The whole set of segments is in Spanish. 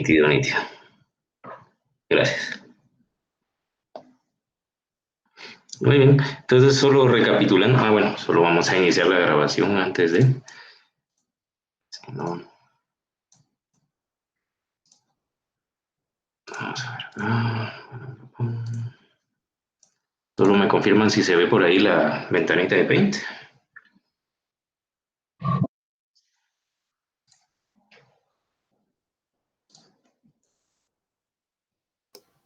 Nítido, nítido. Gracias. Muy bien, entonces solo recapitulando, bueno, solo vamos a iniciar la grabación antes de... Si no, vamos a ver. Solo me confirman si se ve por ahí la ventanita de Paint.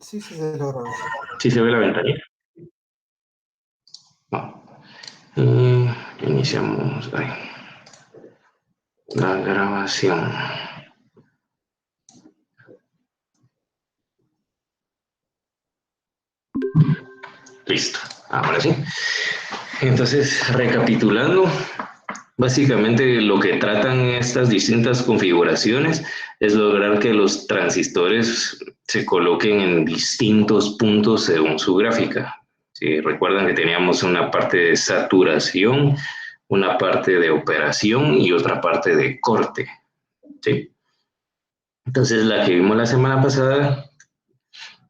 Sí, sí, se logra ver. ¿Sí se ve la ventanita? No. Iniciamos ahí la grabación. Listo, ahora sí. Entonces, recapitulando, básicamente lo que tratan estas distintas configuraciones es lograr que los transistores se coloquen en distintos puntos según su gráfica. Si recuerdan que teníamos una parte de saturación, una parte de operación y otra parte de corte. ¿Sí? Entonces, la que vimos la semana pasada,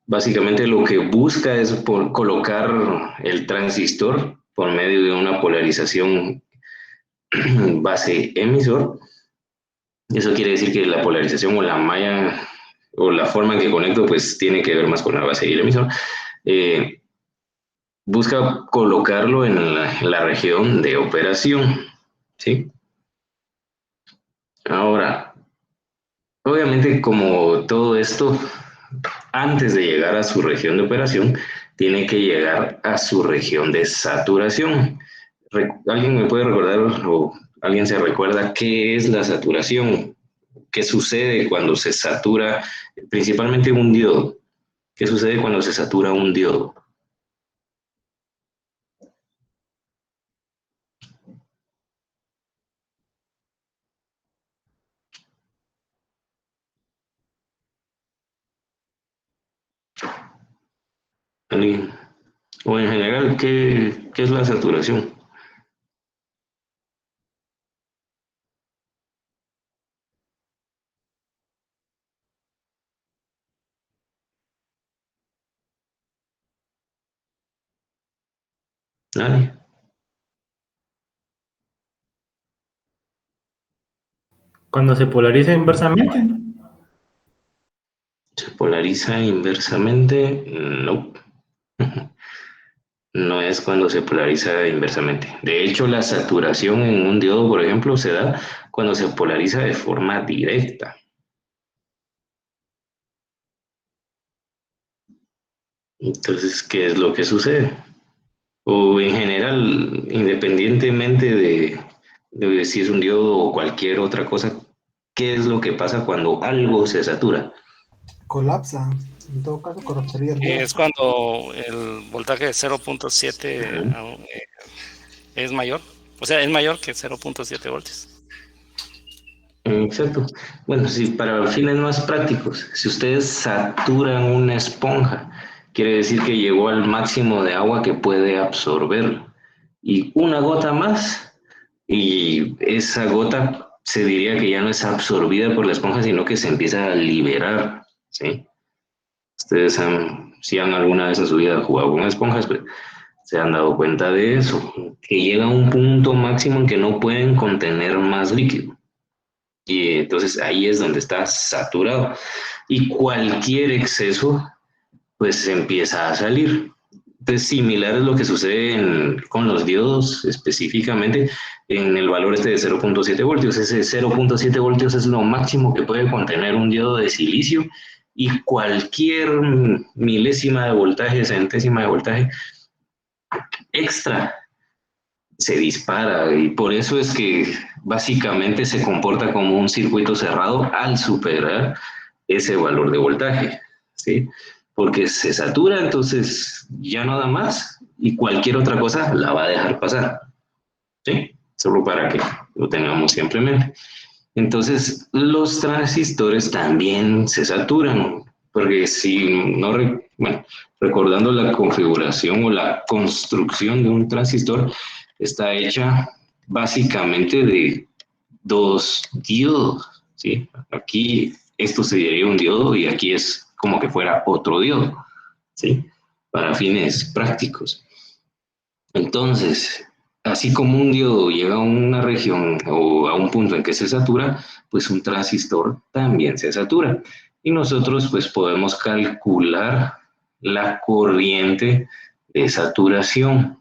básicamente lo que busca es colocar el transistor por medio de una polarización base emisor. Eso quiere decir que la polarización o la malla o la forma en que conecto pues tiene que ver más con la base y el emisor. Busca colocarlo en la región de operación, ¿sí? Ahora, obviamente como todo esto, antes de llegar a su región de operación, tiene que llegar a su región de saturación. ¿Alguien me puede recordar o alguien se recuerda qué es la saturación? ¿Qué sucede cuando se satura principalmente un diodo? ¿Qué sucede cuando se satura un diodo? ¿Alguien? O en general, ¿qué es la saturación? ¿Nadie? Cuando se polariza inversamente. ¿Se polariza inversamente? No. No es cuando se polariza inversamente. De hecho, la saturación en un diodo, por ejemplo, se da cuando se polariza de forma directa. Entonces, ¿qué es lo que sucede? O en general, independientemente de si es un diodo o cualquier otra cosa, ¿qué es lo que pasa cuando algo se satura? Colapsa. En todo caso, colapsaría el diodo. Es cuando el voltaje de 0.7 es mayor. O sea, es mayor que 0.7 voltios. Exacto. Bueno, si para fines más prácticos, si ustedes saturan una esponja, quiere decir que llegó al máximo de agua que puede absorber. Y una gota más, y esa gota se diría que ya no es absorbida por la esponja, sino que se empieza a liberar, ¿sí? Ustedes si han alguna vez en su vida jugado con esponjas, pues, se han dado cuenta de eso, que llega a un punto máximo en que no pueden contener más líquido. Y entonces ahí es donde está saturado. Y cualquier exceso, pues empieza a salir. Entonces, similar es lo que sucede con los diodos, específicamente en el valor este de 0.7 voltios. Ese 0.7 voltios es lo máximo que puede contener un diodo de silicio y cualquier milésima de voltaje, centésima de voltaje extra se dispara y por eso es que básicamente se comporta como un circuito cerrado al superar ese valor de voltaje, ¿sí? Porque se satura, entonces ya no da más y cualquier otra cosa la va a dejar pasar, ¿sí? Solo para que lo tengamos siempre en mente. Entonces, los transistores también se saturan, porque si no, bueno, recordando la configuración o la construcción de un transistor, está hecha básicamente de dos diodos, ¿sí? Aquí esto sería un diodo y aquí es como que fuera otro diodo, ¿sí? Para fines prácticos. Entonces, así como un diodo llega a una región o a un punto en que se satura, pues un transistor también se satura. Y nosotros pues podemos calcular la corriente de saturación.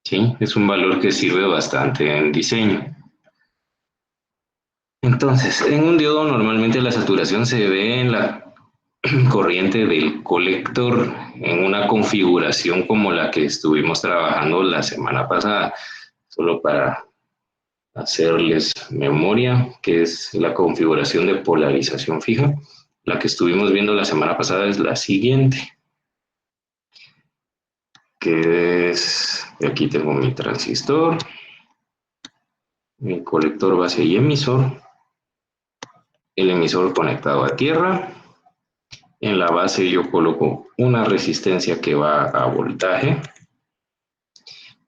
¿Sí? Es un valor que sirve bastante en diseño. Entonces, en un diodo normalmente la saturación se ve en la corriente del colector en una configuración como la que estuvimos trabajando la semana pasada, solo para hacerles memoria, que es la configuración de polarización fija. La que estuvimos viendo la semana pasada es la siguiente, que es, aquí tengo mi transistor, mi colector base y emisor, el emisor conectado a tierra. En la base yo coloco una resistencia que va a voltaje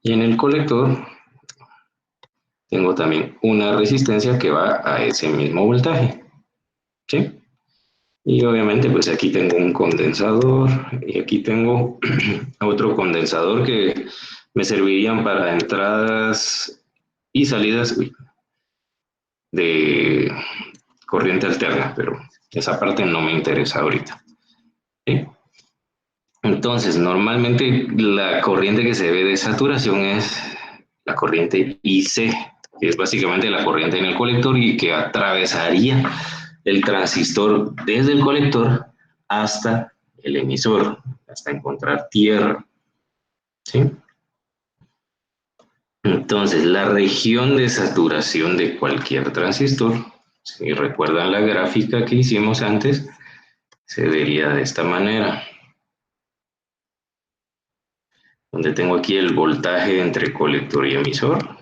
y en el colector tengo también una resistencia que va a ese mismo voltaje, ¿sí? Y obviamente pues aquí tengo un condensador y aquí tengo otro condensador que me servirían para entradas y salidas de corriente alterna, pero esa parte no me interesa ahorita, ¿sí? Entonces, normalmente la corriente que se ve de saturación es la corriente IC, que es básicamente la corriente en el colector y que atravesaría el transistor desde el colector hasta el emisor, hasta encontrar tierra, ¿sí? Entonces, la región de saturación de cualquier transistor, si recuerdan la gráfica que hicimos antes, se vería de esta manera, donde tengo aquí el voltaje entre colector y emisor,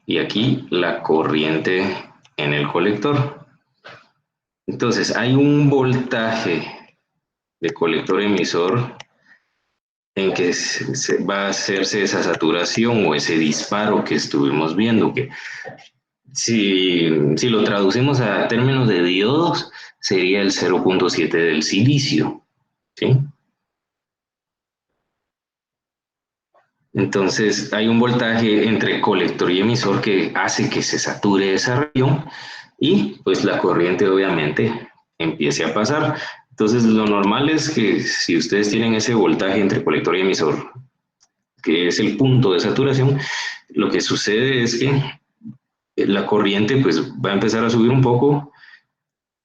y aquí la corriente en el colector. Entonces, hay un voltaje de colector emisor en que va a hacerse esa saturación o ese disparo que estuvimos viendo, que si lo traducimos a términos de diodos, sería el 0.7 del silicio, ¿sí? Entonces, hay un voltaje entre colector y emisor que hace que se sature esa región y pues la corriente obviamente empiece a pasar. Entonces, lo normal es que si ustedes tienen ese voltaje entre colector y emisor, que es el punto de saturación, lo que sucede es que la corriente pues va a empezar a subir un poco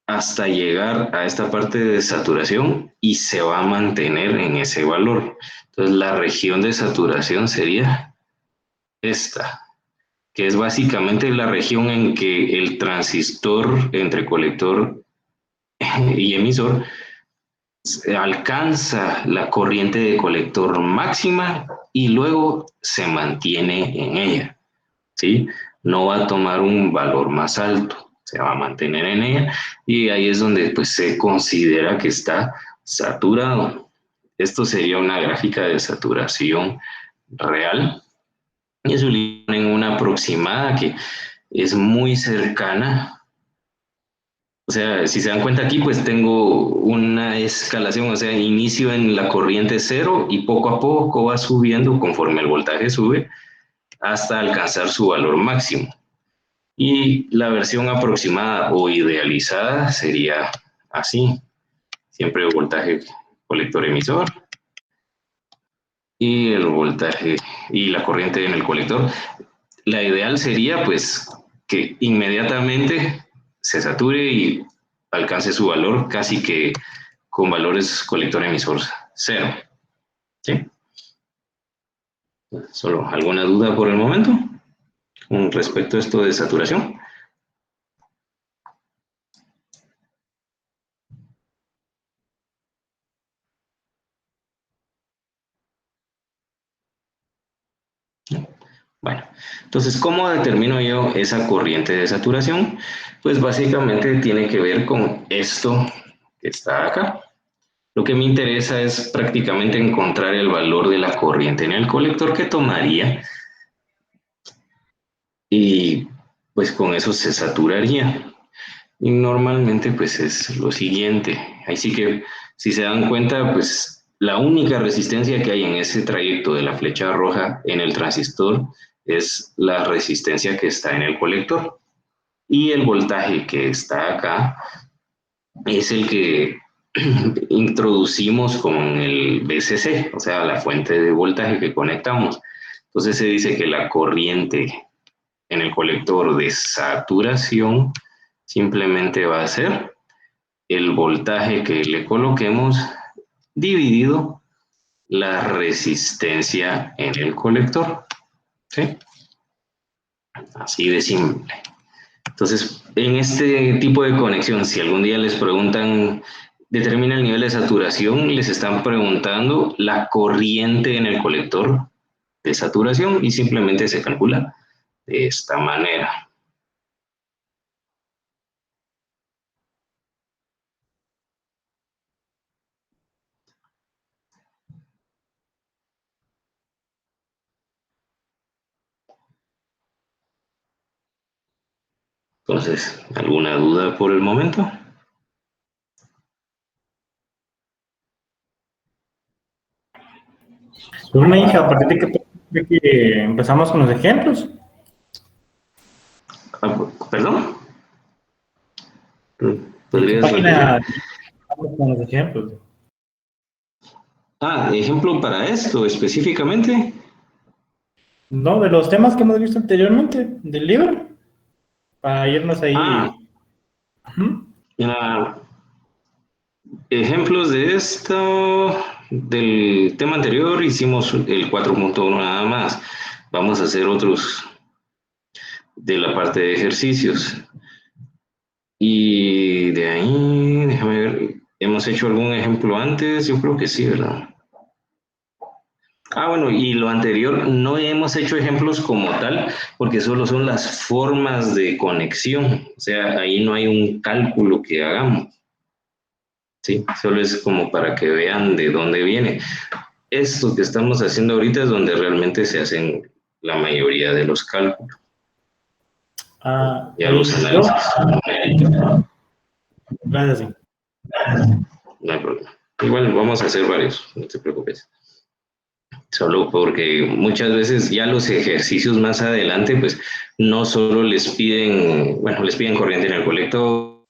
hasta llegar a esta parte de saturación y se va a mantener en ese valor. Entonces, la región de saturación sería esta, que es básicamente la región en que el transistor entre colector y emisor alcanza la corriente de colector máxima y luego se mantiene en ella, ¿sí? No va a tomar un valor más alto, se va a mantener en ella y ahí es donde pues, se considera que está saturado. Esto sería una gráfica de saturación real y eso en una aproximada que es muy cercana. O sea, si se dan cuenta aquí, pues tengo una escalación, o sea, inicio en la corriente cero y poco a poco va subiendo conforme el voltaje sube hasta alcanzar su valor máximo. Y la versión aproximada o idealizada sería así. Siempre el voltaje colector emisor y el voltaje y la corriente en el colector. La ideal sería pues que inmediatamente se sature y alcance su valor casi que con valores colector emisor cero. ¿Sí? ¿Solo alguna duda por el momento con respecto a esto de saturación? Bueno, entonces, ¿cómo determino yo esa corriente de saturación? Pues básicamente tiene que ver con esto que está acá. Lo que me interesa es prácticamente encontrar el valor de la corriente en el colector que tomaría y pues con eso se saturaría. Y normalmente pues es lo siguiente. Ahí sí que si se dan cuenta, pues la única resistencia que hay en ese trayecto de la flecha roja en el transistor es la resistencia que está en el colector. Y el voltaje que está acá es el que introducimos con el VCC, o sea, la fuente de voltaje que conectamos. Entonces se dice que la corriente en el colector de saturación simplemente va a ser el voltaje que le coloquemos dividido la resistencia en el colector. ¿Sí? Así de simple. Entonces, en este tipo de conexión, si algún día les preguntan, determina el nivel de saturación, les están preguntando la corriente en el colector de saturación y simplemente se calcula de esta manera. Entonces, ¿alguna duda por el momento? Pues me dije, a partir de que empezamos con los ejemplos. ¿Perdón? ¿En qué ¿Podrías página repetir? empezamos con los ejemplos? Ejemplo para esto específicamente. No, de los temas que hemos visto anteriormente, del libro, para irnos ahí. Ah, mira, ejemplos de esto, del tema anterior, hicimos el 4.1 nada más. Vamos a hacer otros de la parte de ejercicios. Y de ahí, déjame ver, ¿hemos hecho algún ejemplo antes? Yo creo que sí, ¿verdad? Bueno, y lo anterior, no hemos hecho ejemplos como tal, porque solo son las formas de conexión. O sea, ahí no hay un cálculo que hagamos. Sí, solo es como para que vean de dónde viene. Esto que estamos haciendo ahorita es donde realmente se hacen la mayoría de los cálculos. Ya los Yo, análisis. gracias. Sí. No hay problema. Igual vamos a hacer varios, no te preocupes. Solo porque muchas veces ya los ejercicios más adelante, pues no solo les piden, bueno, les piden corriente en el colector,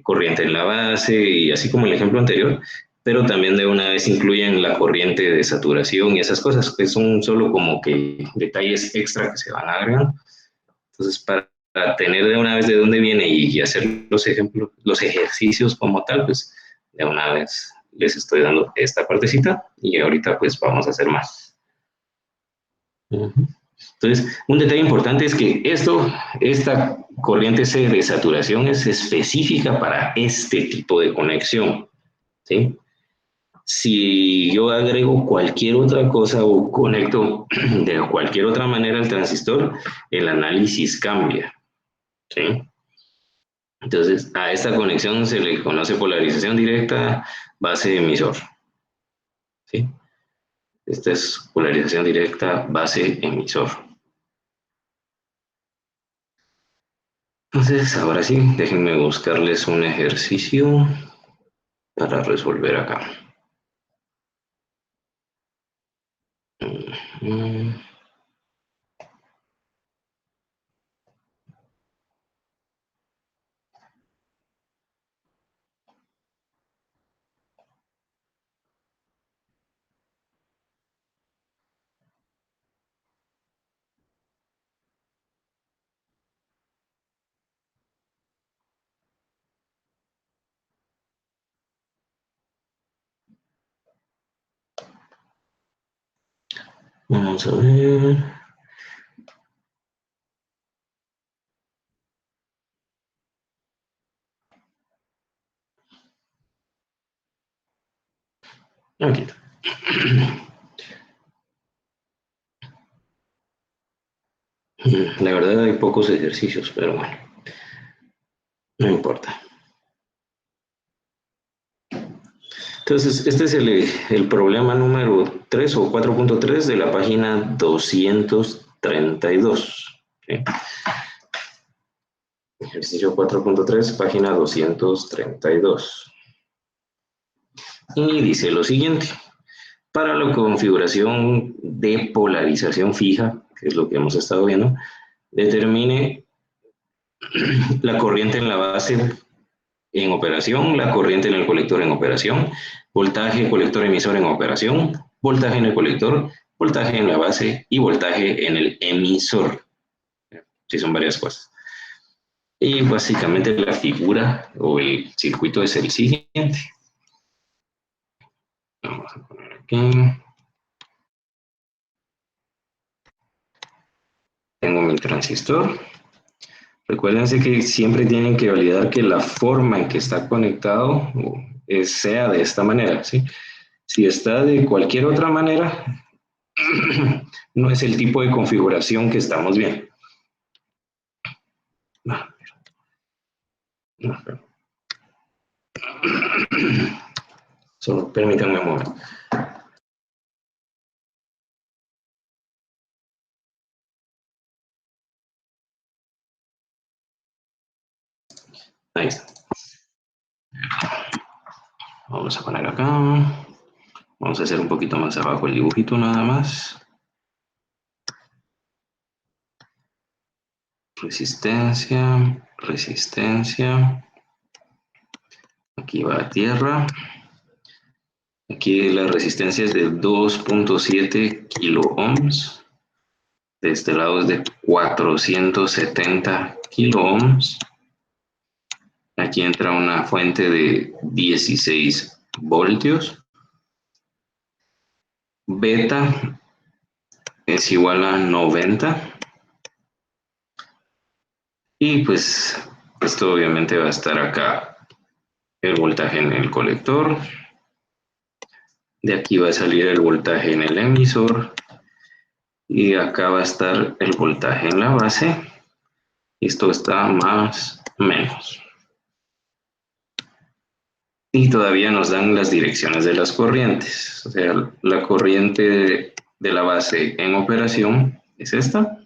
corriente en la base y así como el ejemplo anterior, pero también de una vez incluyen la corriente de saturación y esas cosas, que son solo como que detalles extra que se van agregando. Entonces, para tener de una vez de dónde viene y hacer los ejemplos, los ejercicios como tal, pues de una vez les estoy dando esta partecita y ahorita pues vamos a hacer más. Entonces, un detalle importante es que esta corriente C de saturación es específica para este tipo de conexión, ¿sí? Si yo agrego cualquier otra cosa o conecto de cualquier otra manera el transistor, el análisis cambia, ¿sí? Entonces, a esta conexión se le conoce polarización directa, base emisor, ¿sí? Esta es polarización directa, base emisor. Entonces, ahora sí, déjenme buscarles un ejercicio para resolver acá. Vamos a ver. Aquí está. La verdad hay pocos ejercicios, pero bueno, no importa. Entonces, este es el problema número 3 o 4.3 de la página 232. ¿Sí? Ejercicio 4.3, página 232. Y dice lo siguiente. Para la configuración de polarización fija, que es lo que hemos estado viendo, determine la corriente en la base en operación, la corriente en el colector en operación, voltaje colector emisor en operación, voltaje en el colector, voltaje en la base y voltaje en el emisor. Sí, son varias cosas. Y básicamente la figura o el circuito es el siguiente. Vamos a poner aquí. Tengo mi transistor. Recuérdense que siempre tienen que validar que la forma en que está conectado sea de esta manera, ¿sí? Si está de cualquier otra manera, no es el tipo de configuración que estamos viendo. Solo permítanme un momento. Ahí está. Vamos a poner acá. Vamos a hacer un poquito más abajo el dibujito nada más. Resistencia, resistencia. Aquí va a tierra. Aquí la resistencia es de 2.7 kilo ohms. De este lado es de 470 kilo ohms. Aquí entra una fuente de 16 voltios. Beta es igual a 90. Y pues esto obviamente va a estar acá el voltaje en el colector. De aquí va a salir el voltaje en el emisor. Y acá va a estar el voltaje en la base. Esto está más menos. Y todavía nos dan las direcciones de las corrientes. O sea, la corriente de la base en operación es esta.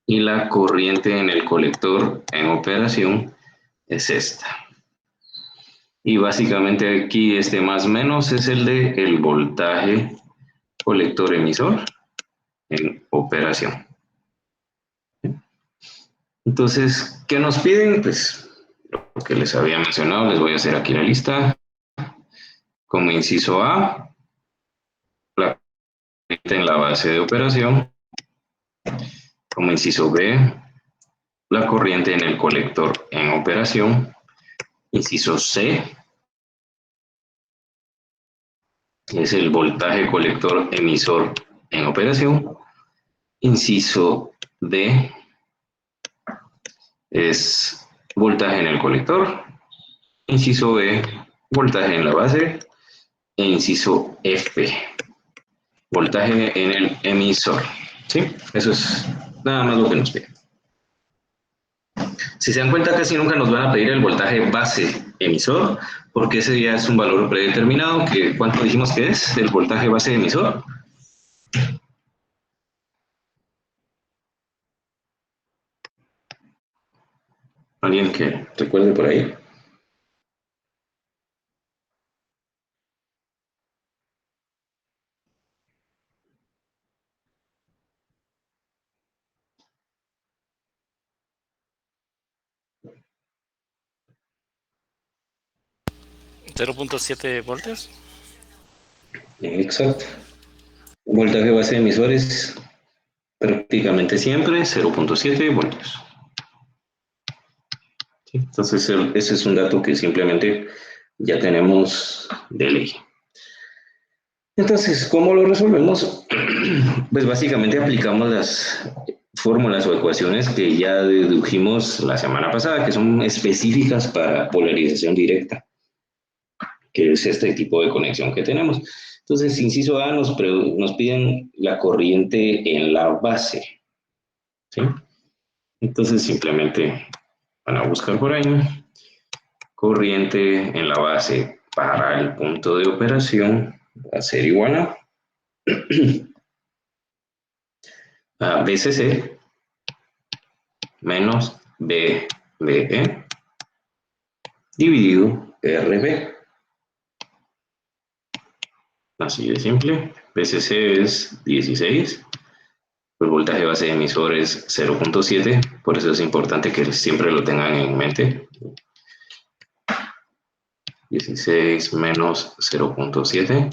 Y la corriente en el colector en operación es esta. Y básicamente aquí este más menos es el de el voltaje colector emisor en operación. Entonces, ¿qué nos piden? Pues lo que les había mencionado, les voy a hacer aquí la lista. Como inciso A, la corriente en la base de operación. Como inciso B, la corriente en el colector en operación. Inciso C es el voltaje colector emisor en operación. Inciso D es voltaje en el colector. Inciso E, voltaje en la base. E inciso F, voltaje en el emisor. ¿Sí? Eso es nada más lo que nos piden. Si se dan cuenta, casi nunca nos van a pedir el voltaje base emisor, porque ese ya es un valor predeterminado, que ¿cuánto dijimos que es el voltaje base emisor? ¿Alguien que recuerde por ahí? ¿0.7 voltios? Exacto. Voltaje base emisor es prácticamente siempre 0.7 voltios. ¿Sí? Entonces, ese es un dato que simplemente ya tenemos de ley. Entonces, ¿cómo lo resolvemos? Pues básicamente aplicamos las fórmulas o ecuaciones que ya dedujimos la semana pasada, que son específicas para polarización directa, que es este tipo de conexión que tenemos. Entonces, inciso A, nos piden la corriente en la base, ¿sí? Entonces, simplemente van a buscar por ahí corriente en la base para el punto de operación va a ser igual a BCC menos BBE dividido RB. Así de simple. PCC es 16. El voltaje base de emisor es 0.7. Por eso es importante que siempre lo tengan en mente. 16 menos 0.7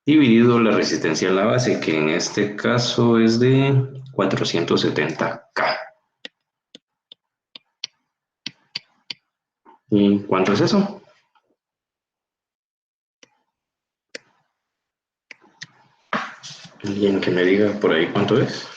dividido la resistencia en la base, que en este caso es de 470K. ¿Y cuánto es eso? ¿Alguien que me diga por ahí cuánto es?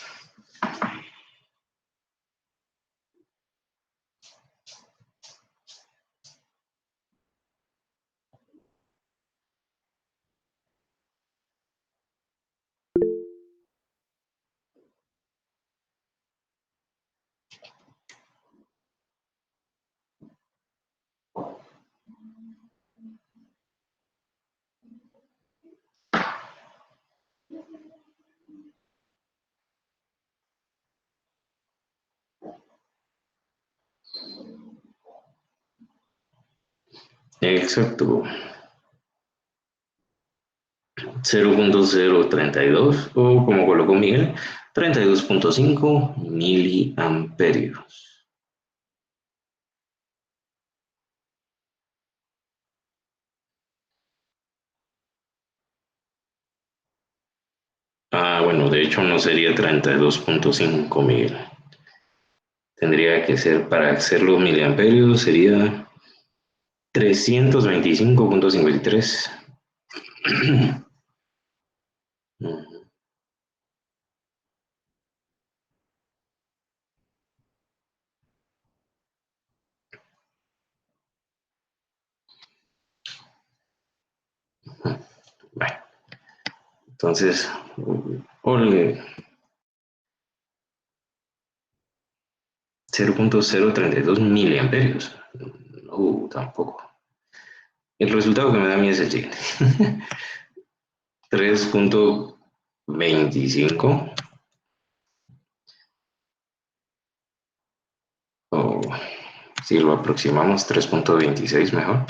Exacto. 0.032 o como colocó Miguel, 32.5 miliamperios. Bueno, de hecho no sería 32.5 Miguel. Tendría que ser, para hacer los miliamperios, sería 325.53. Bueno, entonces, ponle 0.032 miliamperios. No, tampoco. El resultado que me da a mí es el siguiente. 3.25 o si lo aproximamos 3.26 mejor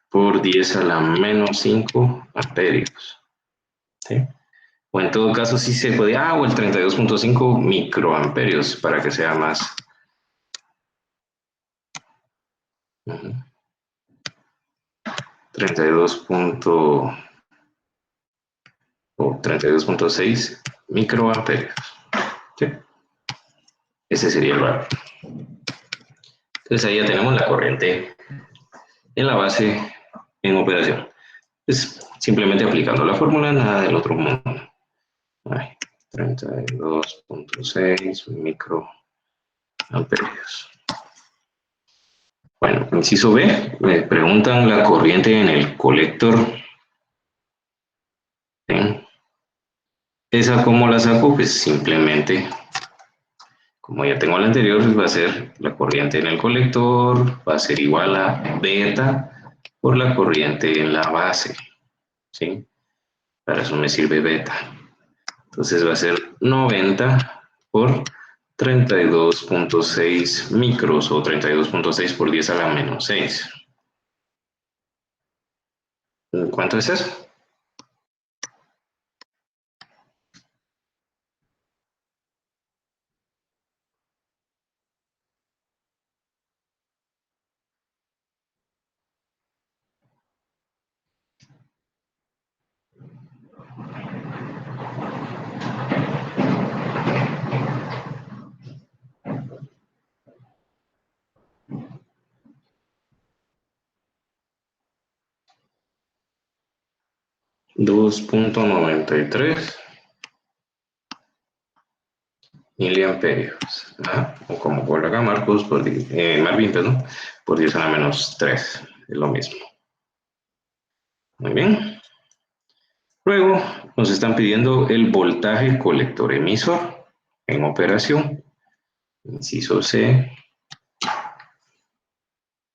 por 10 a la menos 5 amperios, ¿sí? O en todo caso sí se puede, o el 32.5 microamperios para que sea más. 32.6 microamperios, ¿sí? Ese sería el valor. Entonces ahí ya tenemos la corriente en la base en operación. Es simplemente aplicando la fórmula, nada del otro mundo. 32.6 microamperios. Bueno, inciso B, me preguntan la corriente en el colector. ¿Sí? ¿Esa cómo la saco? Pues simplemente, como ya tengo la anterior, pues va a ser la corriente en el colector, va a ser igual a beta por la corriente en la base. ¿Sí? Para eso me sirve beta. Entonces va a ser 90 por 32.6 micros o 32.6 por 10 a la menos 6. ¿Cuánto es eso? $2.93 miliamperios. O como por acá Marcos, Marvin, perdón, por 10 a la menos 3. Es lo mismo. Muy bien. Luego nos están pidiendo el voltaje colector emisor en operación. Inciso C.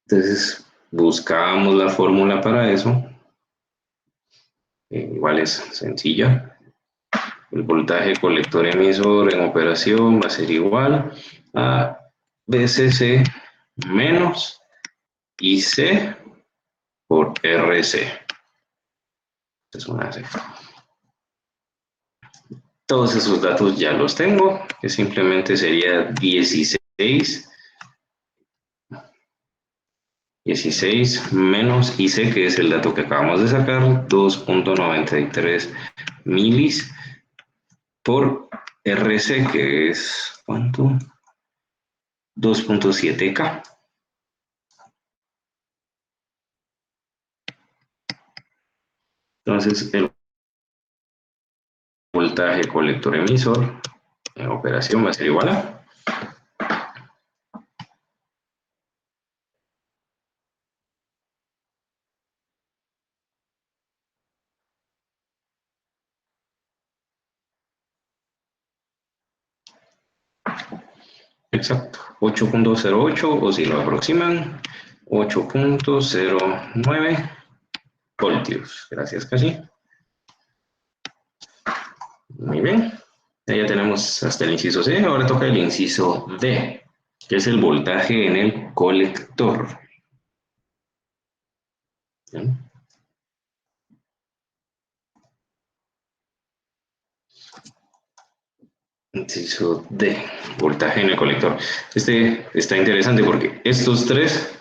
Entonces buscamos la fórmula para eso. Igual es sencilla. el voltaje colector emisor en operación va a ser igual a VCC menos IC por RC. Es una C. Todos esos datos ya los tengo, que simplemente sería 16 menos IC, que es el dato que acabamos de sacar, 2.93 milis por RC, que es, ¿cuánto? 2.7K. Entonces, el voltaje colector emisor en operación va a ser igual a exacto, 8.08 o si lo aproximan, 8.09 voltios. Gracias, casi. Muy bien. Ya tenemos hasta el inciso C. Ahora toca el inciso D, que es el voltaje en el colector. ¿Bien? Inciso D, voltaje en el colector. Este está interesante porque estos tres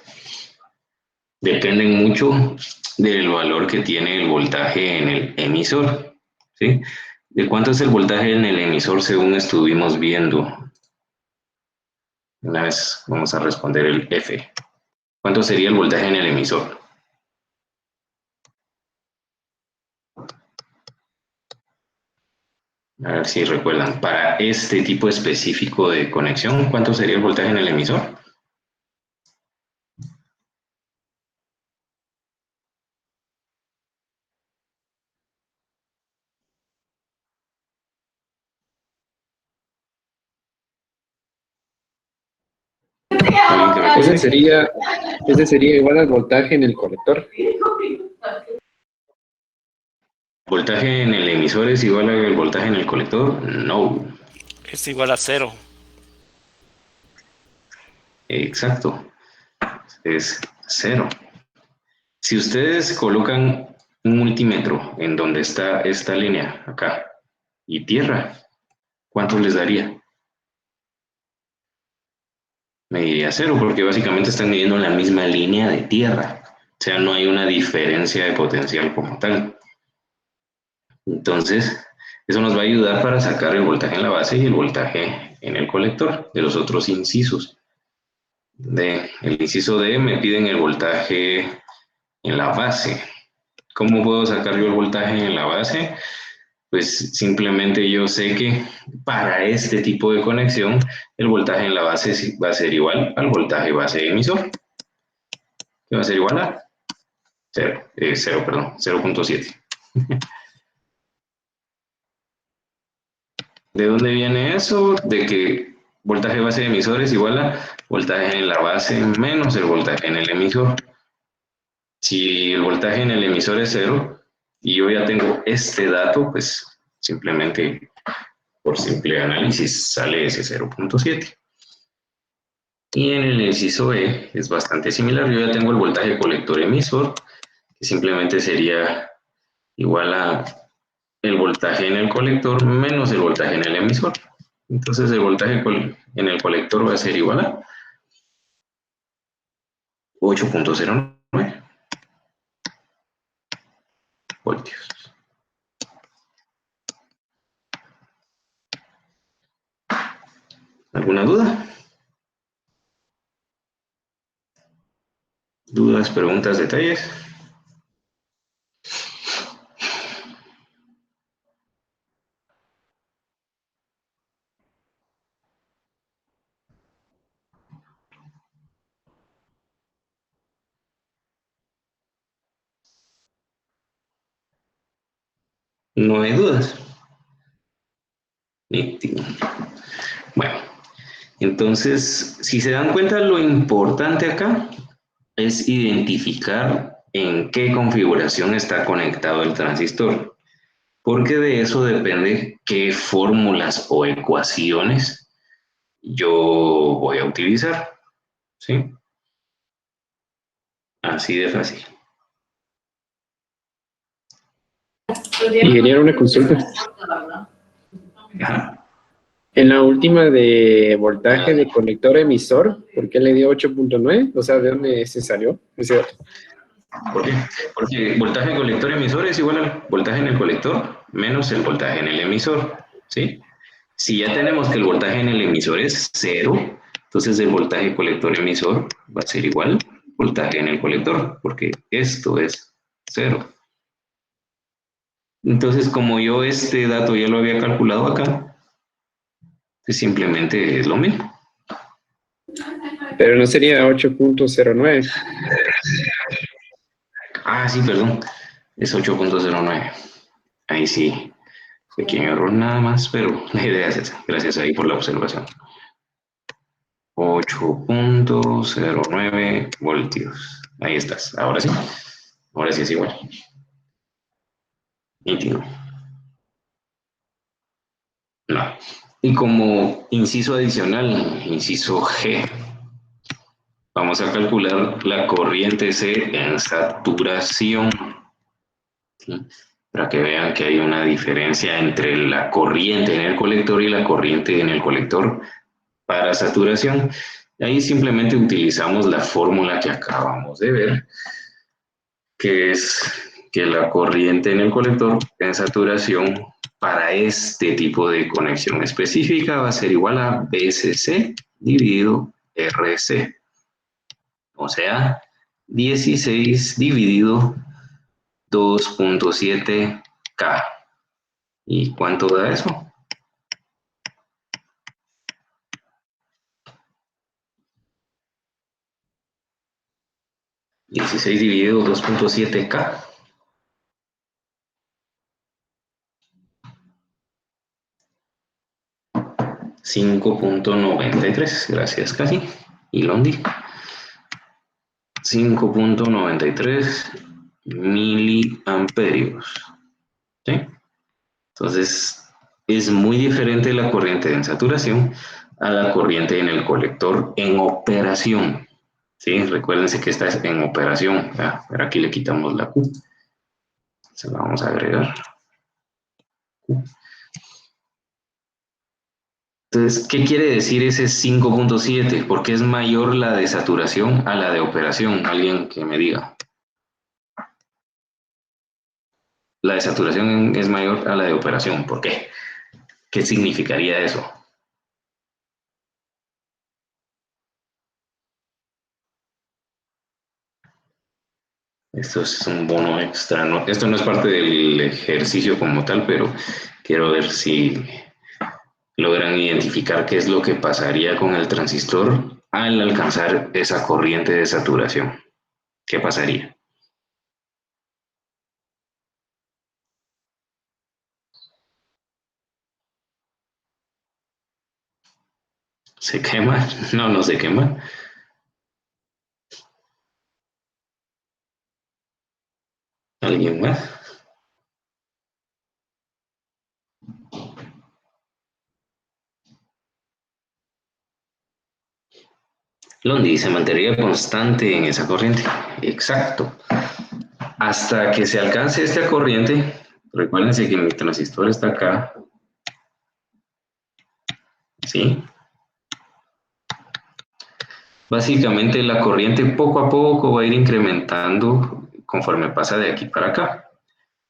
dependen mucho del valor que tiene el voltaje en el emisor, ¿sí? ¿De cuánto es el voltaje en el emisor según estuvimos viendo? Una vez vamos a responder el F. ¿Cuánto sería el voltaje en el emisor? A ver si recuerdan, para este tipo específico de conexión, ¿cuánto sería el voltaje en el emisor? ¿Alguien que me Ese conteste? sería igual al voltaje en el colector. ¿Voltaje en el emisor es igual al voltaje en el colector? No. Es igual a 0. Exacto. Es 0. Si ustedes colocan un multímetro en donde está esta línea, acá, y tierra, ¿cuánto les daría? Me diría 0, porque básicamente están midiendo en la misma línea de tierra. O sea, no hay una diferencia de potencial como tal. Entonces, eso nos va a ayudar para sacar el voltaje en la base y el voltaje en el colector de los otros incisos. El inciso D me piden el voltaje en la base. ¿Cómo puedo sacar yo el voltaje en la base? Pues simplemente yo sé que para este tipo de conexión el voltaje en la base va a ser igual al voltaje base emisor, que va a ser igual a 0.7. ¿De dónde viene eso? De que voltaje base de emisor es igual a voltaje en la base menos el voltaje en el emisor. Si el voltaje en el emisor es 0 y yo ya tengo este dato, pues simplemente por simple análisis sale ese 0.7. Y en el inciso E es bastante similar. Yo ya tengo el voltaje colector emisor, que simplemente sería igual a el voltaje en el colector menos el voltaje en el emisor. Entonces el voltaje en el colector va a ser igual a 8.09 voltios. ¿Alguna duda? ¿Dudas, preguntas, detalles? No hay dudas. Nítido. Bueno, entonces, si se dan cuenta, lo importante acá es identificar en qué configuración está conectado el transistor. porque de eso depende qué fórmulas o ecuaciones yo voy a utilizar, ¿sí? Así de fácil. Y quería una consulta. Ajá. En la última de voltaje de conector emisor, ¿por qué le dio 8.9? O sea, ¿de dónde se salió ese dato? ¿Por qué? Porque voltaje colector emisor es igual al voltaje en el colector menos el voltaje en el emisor, ¿sí? Si ya tenemos que el voltaje en el emisor es cero, entonces el voltaje colector emisor va a ser igual al voltaje en el colector, porque esto es cero. Entonces, como yo este dato ya lo había calculado acá, pues simplemente es lo mismo. Pero no sería 8.09. Ah, sí, perdón, es 8.09. Ahí sí, pequeño error nada más, pero la idea es esa. Gracias ahí por la observación. 8.09 voltios. Ahí estás. Ahora sí. Ahora sí es igual. Nítido. No. Y como inciso adicional, inciso G, vamos a calcular la corriente C en saturación. ¿Sí? Para que vean que hay una diferencia entre la corriente en el colector y la corriente en el colector para saturación. Ahí simplemente utilizamos la fórmula que acabamos de ver, que es que la corriente en el colector en saturación para este tipo de conexión específica va a ser igual a BCC dividido RC. O sea, 16 dividido 2.7K. ¿Y cuánto da eso? ¿16 dividido 2.7K? 5.93, gracias casi. Y Londi. 5.93 miliamperios. ¿Sí? Entonces, es muy diferente la corriente en saturación a la corriente en el colector en operación. ¿Sí? Recuérdense que esta es en operación. Pero aquí le quitamos la Q. Se la vamos a agregar. Entonces, ¿qué quiere decir ese 5.7? ¿Por qué es mayor la de saturación a la de operación? Alguien que me diga. La de saturación es mayor a la de operación. ¿Por qué? ¿Qué significaría eso? Esto es un bono extra. ¿No? Esto no es parte del ejercicio como tal, pero quiero ver si logran identificar qué es lo que pasaría con el transistor al alcanzar esa corriente de saturación. ¿Qué pasaría? ¿Se quema? No, no se quema. ¿Alguien más? Londi se mantendría constante en esa corriente. Exacto. Hasta que se alcance esta corriente, recuérdense que mi transistor está acá. ¿Sí? Básicamente la corriente poco a poco va a ir incrementando conforme pasa de aquí para acá.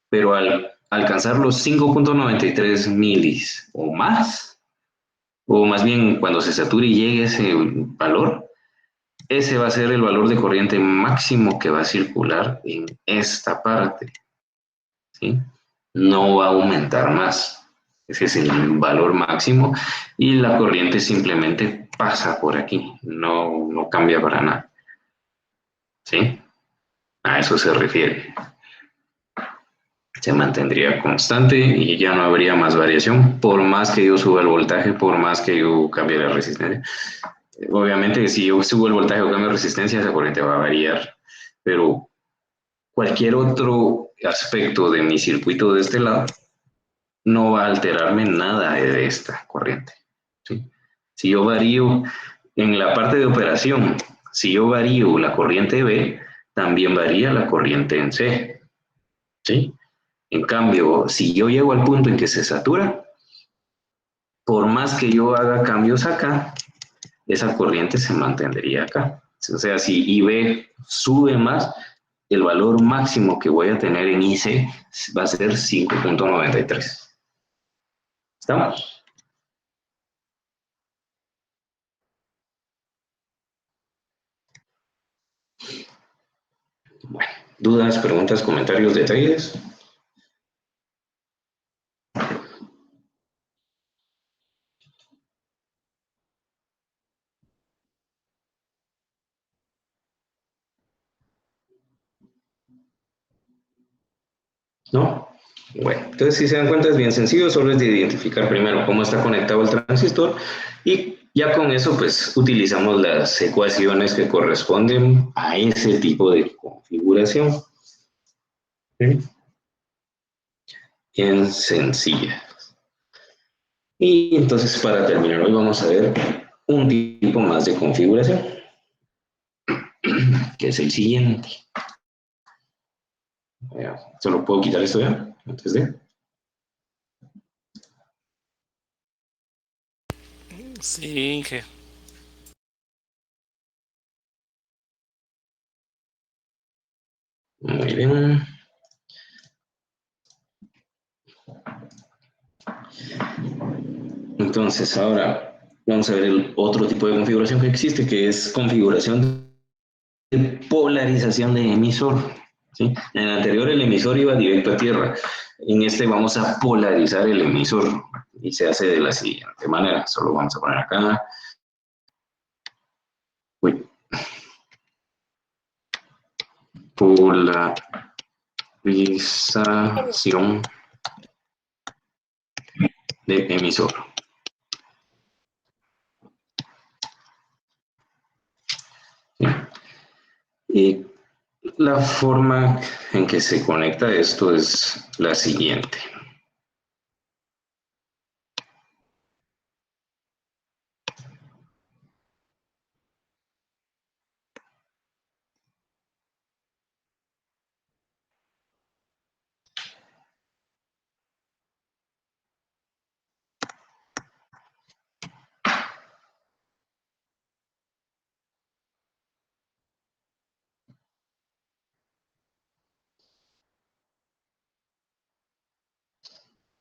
Pero al alcanzar los 5.93 milis o más bien cuando se sature y llegue ese valor, ese va a ser el valor de corriente máximo que va a circular en esta parte. ¿Sí? No va a aumentar más. Ese es el valor máximo y la corriente simplemente pasa por aquí, no cambia para nada. ¿Sí? A eso se refiere. Se mantendría constante y ya no habría más variación, por más que yo suba el voltaje, por más que yo cambie la resistencia. Obviamente, si yo subo el voltaje o cambio de resistencia, esa corriente va a variar, pero cualquier otro aspecto de mi circuito de este lado no va a alterarme nada de esta corriente, ¿sí? Si yo varío en la parte de operación, si yo varío la corriente B, también varía la corriente en C, ¿sí? En cambio, si yo llego al punto en que se satura, por más que yo haga cambios acá, esa corriente se mantendría acá. O sea, si IB sube más, el valor máximo que voy a tener en IC va a ser 5.93. ¿Estamos? Bueno, dudas, preguntas, comentarios, detalles. ¿No? Bueno, entonces si se dan cuenta es bien sencillo, solo es de identificar primero cómo está conectado el transistor y ya con eso pues utilizamos las ecuaciones que corresponden a ese tipo de configuración. ¿Sí? Bien sencilla. Y entonces para terminar hoy vamos a ver un tipo más de configuración, que es el siguiente. Solo puedo quitar esto ya, antes de... Sí, Inge. Muy bien. Entonces ahora vamos a ver el otro tipo de configuración que existe, que es configuración de polarización de emisor. ¿Sí? En el anterior el emisor iba directo a tierra. En este vamos a polarizar el emisor y se hace de la siguiente manera. Solo vamos a poner acá. Uy. Polarización de emisor. ¿Sí? Y la forma en que se conecta esto es la siguiente.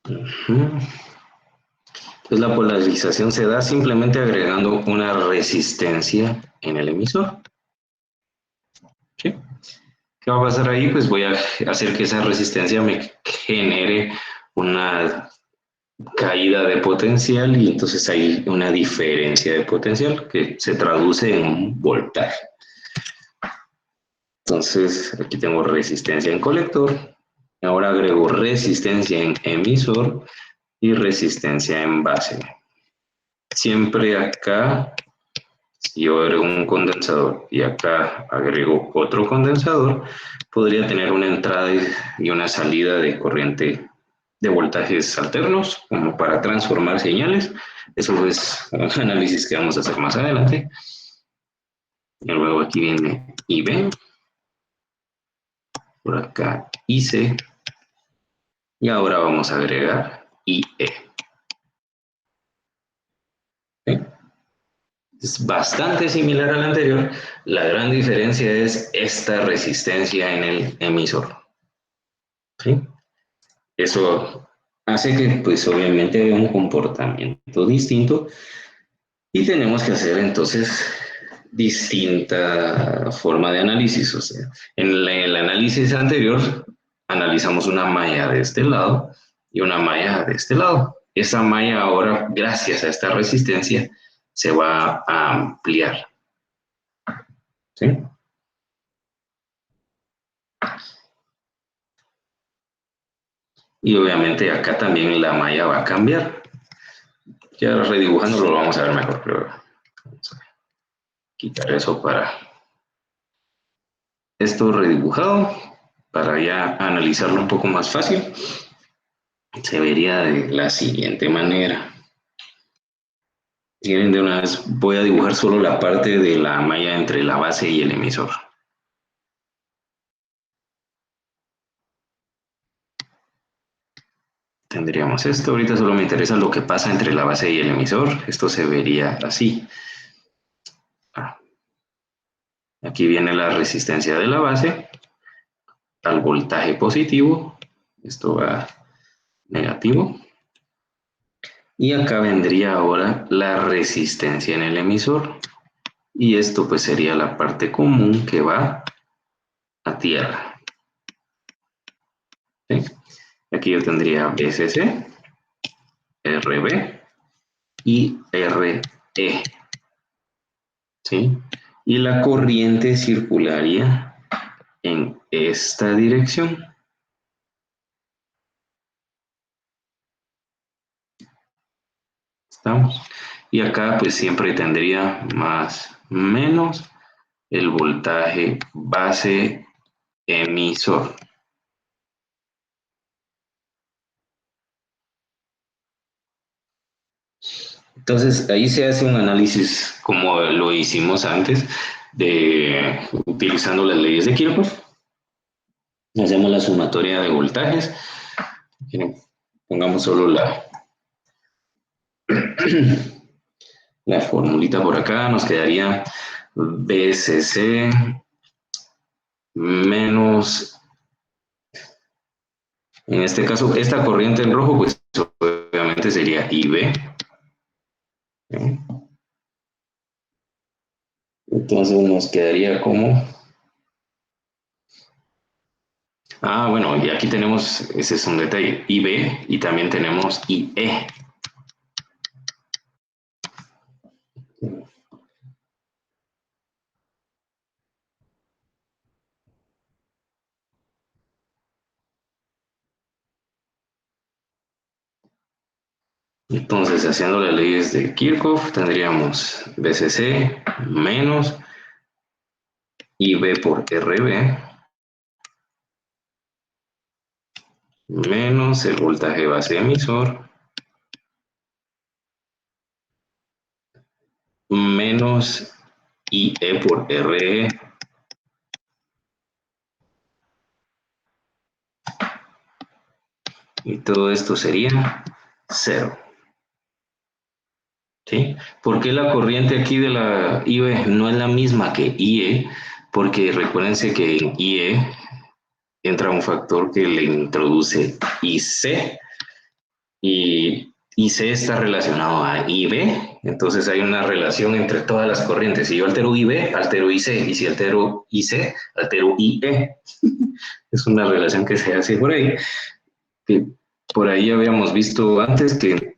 Entonces la polarización se da simplemente agregando una resistencia en el emisor. ¿Sí? ¿Qué va a pasar ahí? Pues voy a hacer que esa resistencia me genere una caída de potencial y entonces hay una diferencia de potencial que se traduce en un voltaje. Entonces aquí tengo resistencia en colector, ahora agrego resistencia en emisor y resistencia en base. Siempre acá, si yo agrego un condensador y acá agrego otro condensador, podría tener una entrada y una salida de corriente de voltajes alternos, como para transformar señales. Eso es un análisis que vamos a hacer más adelante. Y luego aquí viene IB, por acá IC, y ahora vamos a agregar IE. ¿Sí? Es bastante similar al anterior. La gran diferencia es esta resistencia en el emisor. ¿Sí? Eso hace que, pues, obviamente haya un comportamiento distinto y tenemos que hacer entonces distinta forma de análisis. O sea, en el análisis anterior analizamos una malla de este lado y una malla de este lado. Esa malla ahora, gracias a esta resistencia, se va a ampliar. ¿Sí? Y obviamente acá también la malla va a cambiar. Ya redibujándolo lo vamos a ver mejor, pero vamos a quitar eso para esto redibujado, para ya analizarlo un poco más fácil. se vería de la siguiente manera. Si quieren, de una vez voy a dibujar solo la parte de la malla entre la base y el emisor. Tendríamos esto. Ahorita solo me interesa lo que pasa entre la base y el emisor. Esto se vería así. Aquí viene la resistencia de la base al voltaje positivo. Esto va negativo. Y acá vendría ahora la resistencia en el emisor. Y esto pues sería la parte común que va a tierra. ¿Sí? Aquí yo tendría VCC, RB y RE. ¿Sí? Y la corriente circularía en esta dirección. ¿Estamos? Y acá pues siempre tendría más menos el voltaje base emisor. Entonces ahí se hace un análisis como lo hicimos antes, de utilizando las leyes de Kirchhoff. Hacemos la sumatoria de voltajes. Pongamos solo la formulita por acá. Nos quedaría BCC menos, en este caso, esta corriente en rojo, pues obviamente sería IB. ¿Sí? Entonces nos quedaría como... bueno, y aquí tenemos, ese es un detalle, IB y también tenemos IE. Entonces, haciendo las leyes de Kirchhoff, tendríamos BCC menos IB por RB menos el voltaje base emisor menos IE por RE y todo esto sería 0. ¿Sí? ¿Por qué la corriente aquí de la IB no es la misma que IE? Porque recuérdense que en IE entra un factor que le introduce IC y IC está relacionado a IB, entonces hay una relación entre todas las corrientes. Si yo altero IB, altero IC, y si altero IC, altero IE. Es una relación que se hace por ahí, que por ahí habíamos visto antes que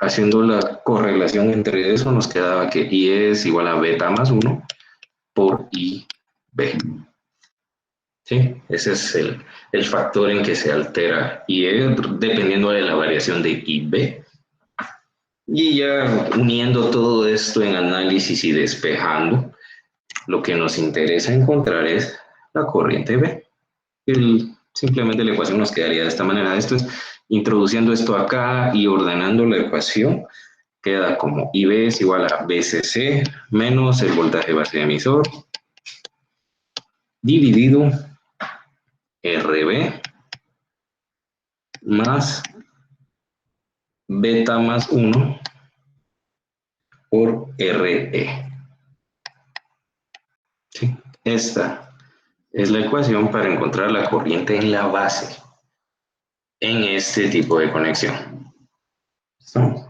haciendo la correlación entre eso nos quedaba que IE es igual a beta más 1 por IB. ¿Sí? Ese es el factor en que se altera IE dependiendo de la variación de IB. Y ya uniendo todo esto en análisis y despejando, lo que nos interesa encontrar es la corriente B. Simplemente la ecuación nos quedaría de esta manera. Esto es introduciendo esto acá y ordenando la ecuación. Queda como IB es igual a BCC menos el voltaje base emisor dividido RB más beta más 1 por RE. ¿Sí? Esta es la ecuación para encontrar la corriente en la base en este tipo de conexión. ¿Estamos?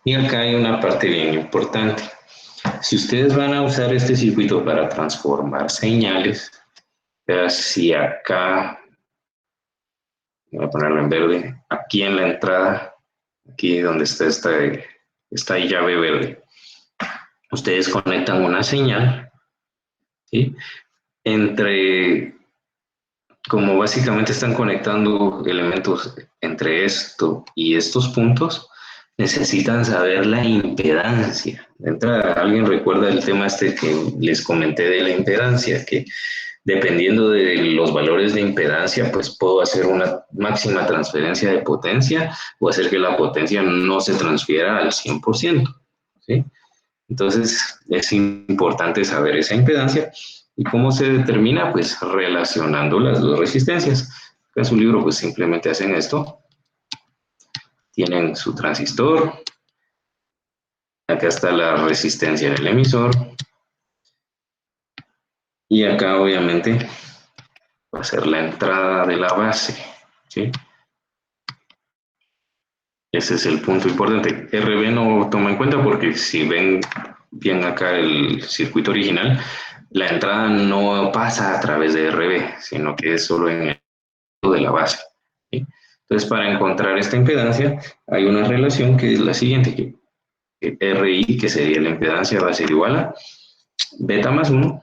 Y acá hay una parte bien importante. Si ustedes van a usar este circuito para transformar señales, si acá, voy a ponerlo en verde, aquí en la entrada, aquí donde está esta llave verde, ustedes conectan una señal, ¿sí? Como básicamente están conectando elementos entre esto y estos puntos, necesitan saber la impedancia. De entrada, ¿alguien recuerda el tema que les comenté de la impedancia? Que dependiendo de los valores de impedancia, pues puedo hacer una máxima transferencia de potencia o hacer que la potencia no se transfiera al 100%, ¿sí? Entonces, es importante saber esa impedancia. ¿Y cómo se determina? Pues relacionando las dos resistencias. En su libro, pues simplemente hacen esto. Tienen su transistor. Acá está la resistencia del emisor. Y acá, obviamente, va a ser la entrada de la base, ¿sí? Ese es el punto importante. RB no toma en cuenta porque si ven bien acá el circuito original, la entrada no pasa a través de RB, sino que es solo en el de la base, ¿sí? Entonces, para encontrar esta impedancia, hay una relación que es la siguiente, que RI, que sería la impedancia, va a ser igual a beta más 1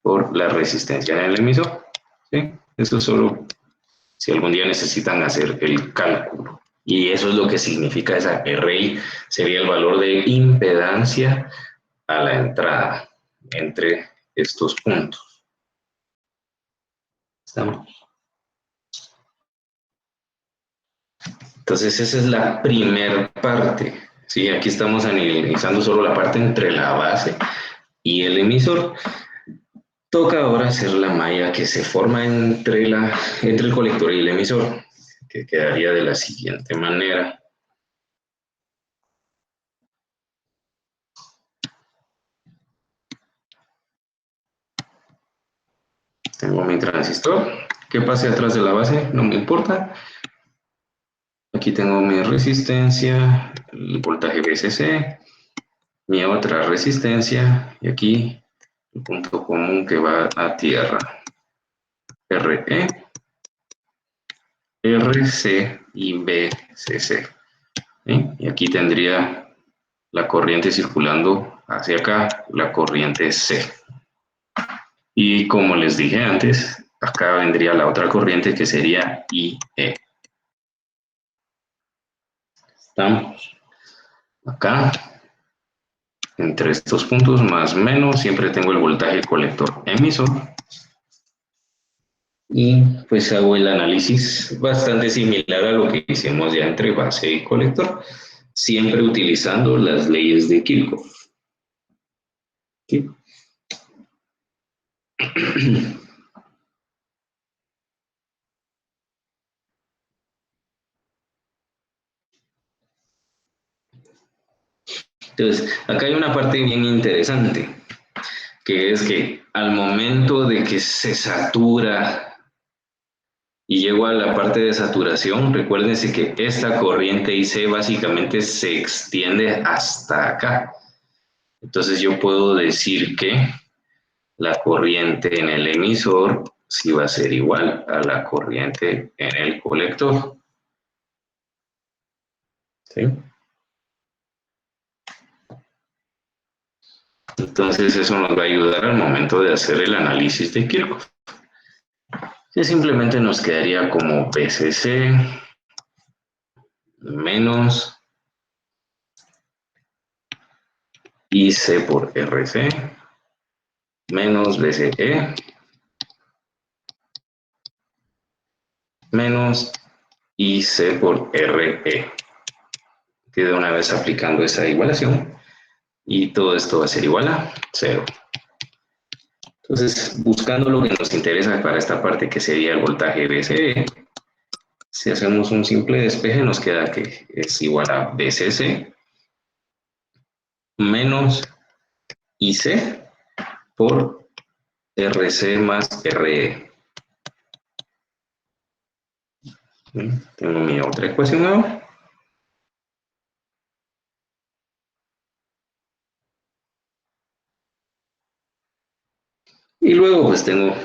por la resistencia en el emisor, ¿sí? Eso es solo si algún día necesitan hacer el cálculo. Y eso es lo que significa esa RI, sería el valor de impedancia a la entrada entre estos puntos. ¿Estamos? Entonces esa es la primera parte. Sí, aquí estamos analizando solo la parte entre la base y el emisor. Toca ahora hacer la malla que se forma entre el colector y el emisor, que quedaría de la siguiente manera. Tengo mi transistor. ¿Qué pase atrás de la base? No me importa. Aquí tengo mi resistencia, el voltaje VCC, mi otra resistencia, y aquí el punto común que va a tierra. RE, RC y BCC. ¿Sí? Y aquí tendría la corriente circulando hacia acá, la corriente C. Y como les dije antes, acá vendría la otra corriente que sería IE. Estamos acá, entre estos puntos más o menos, siempre tengo el voltaje colector emisor. Y pues hago el análisis bastante similar a lo que hicimos ya entre base y colector, siempre utilizando las leyes de Kirchhoff. ¿Sí? Entonces, acá hay una parte bien interesante, que es que al momento de que se satura y llego a la parte de saturación, recuérdense que esta corriente IC básicamente se extiende hasta acá. Entonces yo puedo decir que la corriente en el emisor sí va a ser igual a la corriente en el colector. ¿Sí? Entonces eso nos va a ayudar al momento de hacer el análisis de Kirchhoff. Que simplemente nos quedaría como VCC menos IC por RC menos VCE menos IC por RE. Que de una vez aplicando esa igualación y todo esto va a ser igual a 0. Entonces, buscando lo que nos interesa para esta parte que sería el voltaje VCE, si hacemos un simple despeje nos queda que es igual a VCC menos IC por RC más RE. Tengo mi otra ecuación ahora. Y luego pues tengo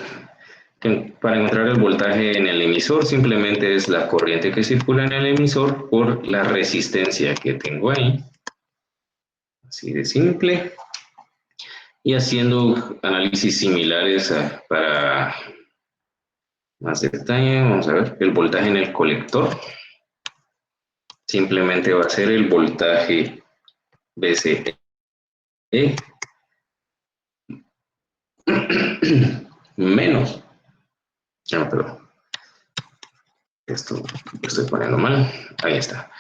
que para encontrar el voltaje en el emisor simplemente es la corriente que circula en el emisor por la resistencia que tengo ahí. Así de simple. Y haciendo análisis similares para más detalle, vamos a ver el voltaje en el colector. Simplemente va a ser el voltaje VCE menos, perdón, esto lo estoy poniendo mal, ahí está.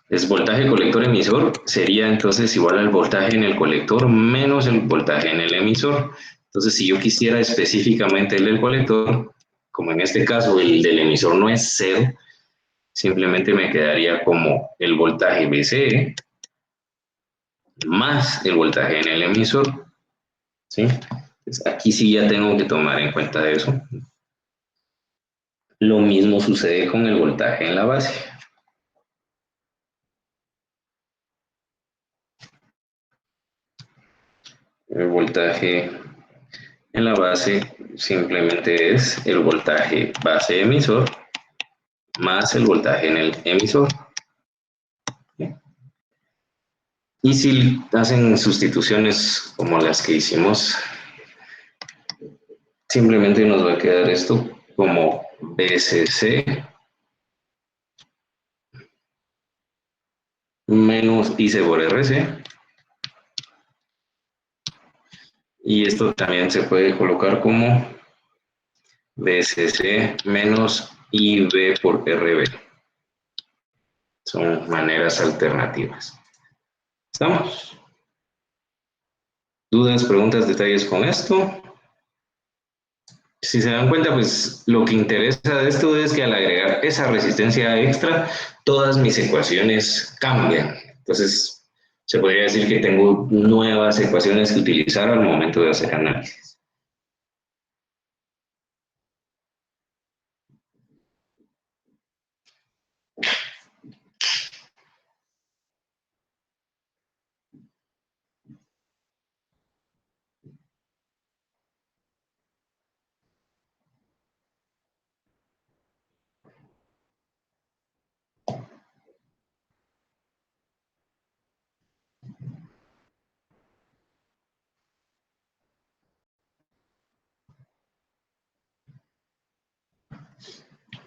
Es voltaje colector emisor, sería entonces igual al voltaje en el colector menos el voltaje en el emisor. Entonces, si yo quisiera específicamente el del colector, como en este caso el del emisor no es cero, simplemente me quedaría como el voltaje VCE más el voltaje en el emisor, ¿sí? Entonces, aquí sí ya tengo que tomar en cuenta eso. Lo mismo sucede con el voltaje en la base. El voltaje en la base simplemente es el voltaje base emisor más el voltaje en el emisor. Y si hacen sustituciones como las que hicimos, simplemente nos va a quedar esto como VCC menos IC por RC. Y esto también se puede colocar como VCC menos IB por RB. Son maneras alternativas. ¿Estamos? ¿Dudas, preguntas, detalles con esto? Si se dan cuenta, pues lo que interesa de esto es que al agregar esa resistencia extra, todas mis ecuaciones cambian. Entonces, se podría decir que tengo nuevas ecuaciones que utilizar al momento de hacer análisis.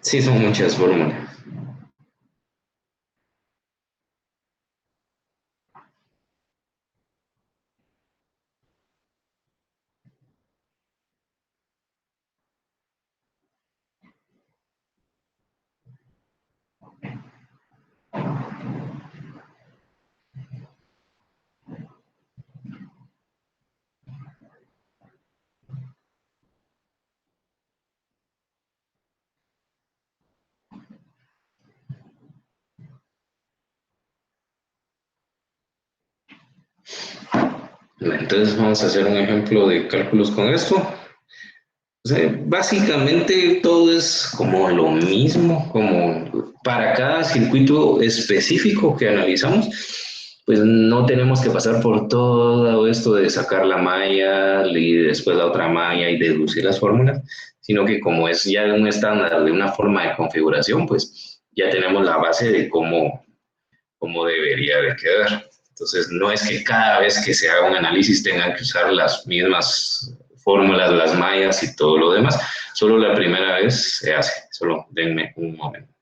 Sí, son muchas fórmulas. Entonces vamos a hacer un ejemplo de cálculos con esto. O sea, básicamente todo es como lo mismo, como para cada circuito específico que analizamos, pues no tenemos que pasar por todo esto de sacar la malla y después la otra malla y deducir las fórmulas, sino que como es ya un estándar de una forma de configuración, pues ya tenemos la base de cómo debería de quedar. Entonces, no es que cada vez que se haga un análisis tengan que usar las mismas fórmulas, las mallas y todo lo demás. Solo la primera vez se hace. Solo denme un momento.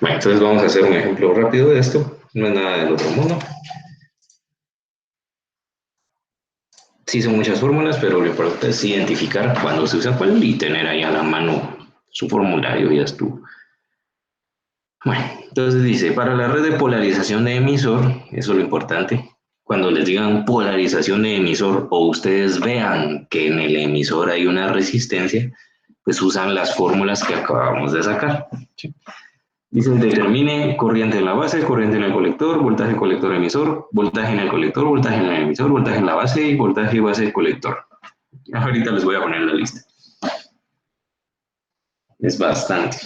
Bueno, entonces vamos a hacer un ejemplo rápido de esto. No es nada del otro mundo. Sí son muchas fórmulas, pero lo importante es identificar cuándo se usa cuál y tener ahí a la mano su formulario y ya estuvo. Bueno, entonces dice, para la red de polarización de emisor, eso es lo importante, cuando les digan polarización de emisor o ustedes vean que en el emisor hay una resistencia, pues usan las fórmulas que acabamos de sacar. ¿Sí? Dice, determine corriente en la base, corriente en el colector, voltaje colector emisor, voltaje en el colector, voltaje en el emisor, voltaje en la base y voltaje base colector. Ahorita les voy a poner la lista. Es bastante.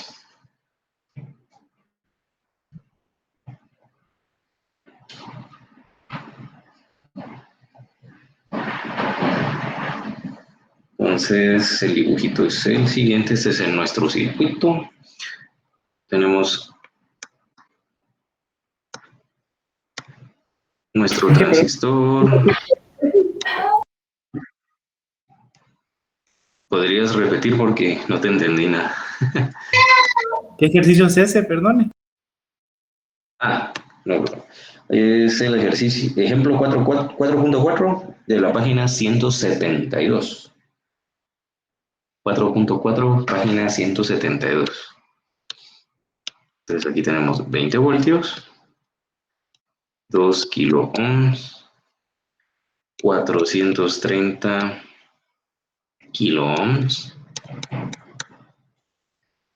Entonces, el dibujito es el siguiente. Este es en nuestro circuito. Tenemos nuestro transistor. ¿Podrías repetir porque no te entendí nada? ¿Qué ejercicio es ese? Perdone. Ah, no, es el ejercicio, ejemplo 4.4 de la página 172. 4.4, página 172. Entonces aquí tenemos 20 voltios, 2 kilo ohms, 430 kilo ohms,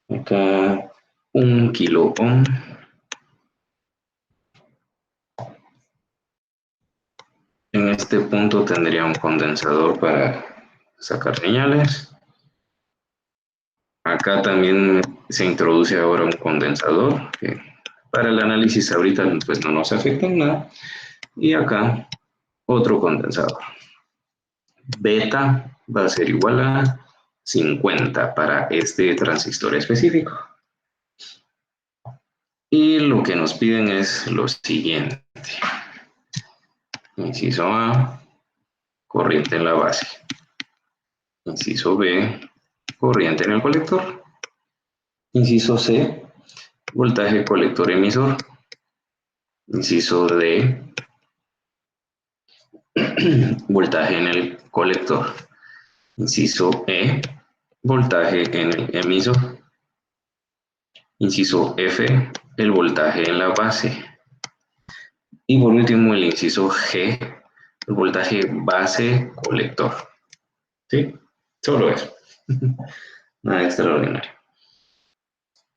acá 1 kilo ohm, en este punto tendría un condensador para sacar señales. Acá también se introduce ahora un condensador que para el análisis ahorita pues no nos afecta en nada. Y acá otro condensador. Beta va a ser igual a 50 para este transistor específico. Y lo que nos piden es lo siguiente. Inciso A, corriente en la base. Inciso B, corriente en el colector. Inciso C, voltaje colector emisor. Inciso D, voltaje en el colector. Inciso E, voltaje en el emisor. Inciso F, el voltaje en la base. Y por último, el inciso G, el voltaje base colector. ¿Sí? Solo eso. Nada extraordinario.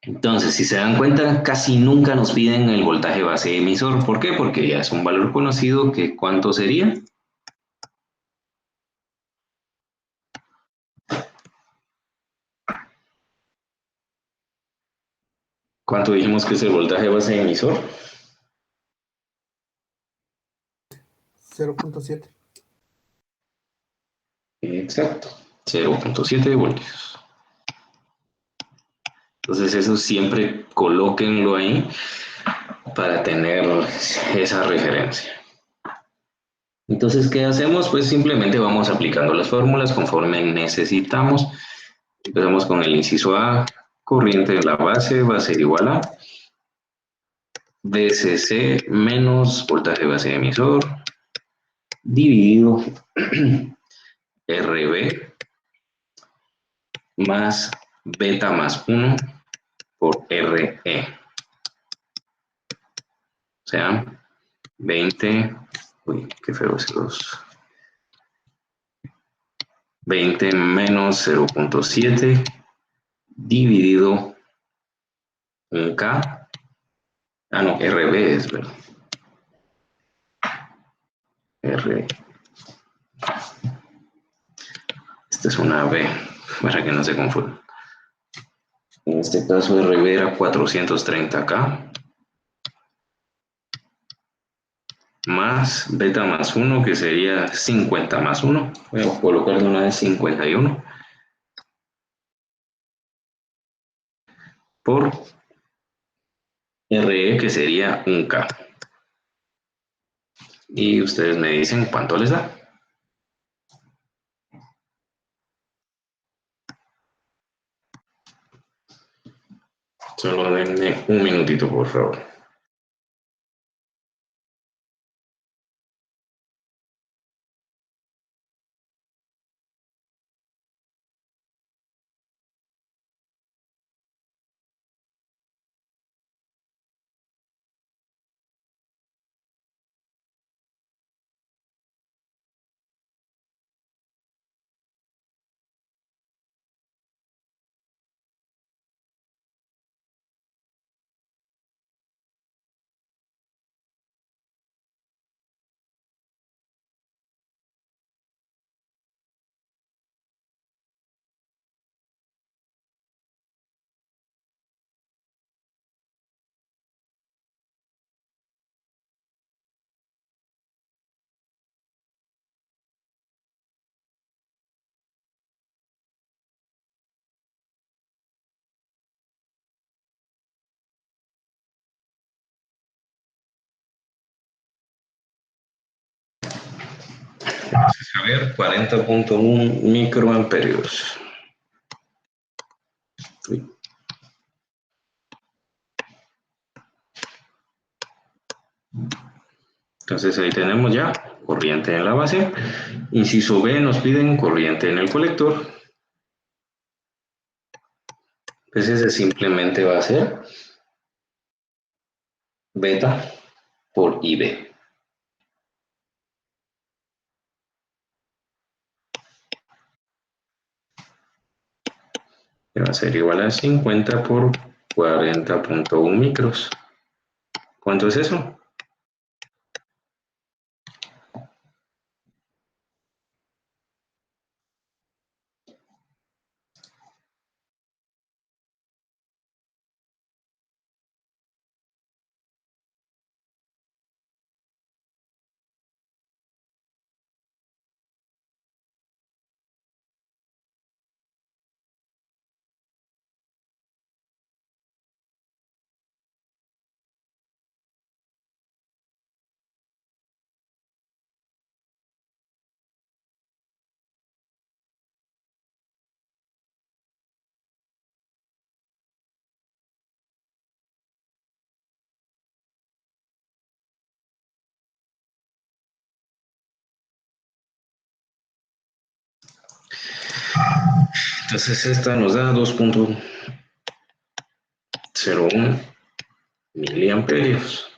Entonces, si se dan cuenta, casi nunca nos piden el voltaje base emisor. ¿Por qué? Porque ya es un valor conocido que ¿cuánto sería? ¿Cuánto dijimos que es el voltaje base emisor? 0.7. Exacto, 0.7 voltios. Entonces eso siempre colóquenlo ahí para tener esa referencia. Entonces, ¿qué hacemos? Pues simplemente vamos aplicando las fórmulas conforme necesitamos. Empezamos con el inciso A, corriente de la base va a ser igual a VCC menos voltaje base emisor dividido RB más beta más 1 por RE. O sea, 20, uy, qué feo es los 20 menos 0.7 dividido en K. Ah, no, RB es, ¿verdad? R. Esta es una B, para que no se confunda. En este caso RB era 430K. Más beta más 1, que sería 50 más 1. Voy a colocar de una vez 51. Por RE, que sería 1K. Y ustedes me dicen cuánto les da. Solo denme un minutito, por favor. Entonces, a ver, 40.1 microamperios. Uy. Entonces ahí tenemos ya corriente en la base. Inciso B, nos piden corriente en el colector. Pues ese simplemente va a ser beta por IB. Que va a ser igual a 50 por 40.1 micros. ¿Cuánto es eso? Entonces esta nos da 2.01 miliamperios.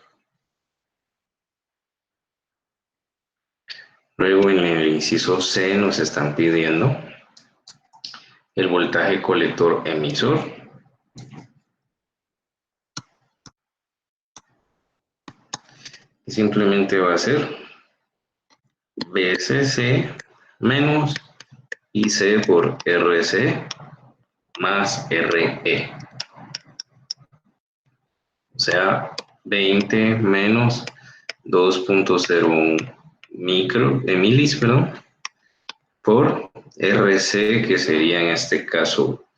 Luego en el inciso C nos están pidiendo el voltaje colector emisor. Y simplemente va a ser BSC menos IC por RC más RE. O sea, 20 menos 2.01 milis, perdón, por RC, que sería en este caso,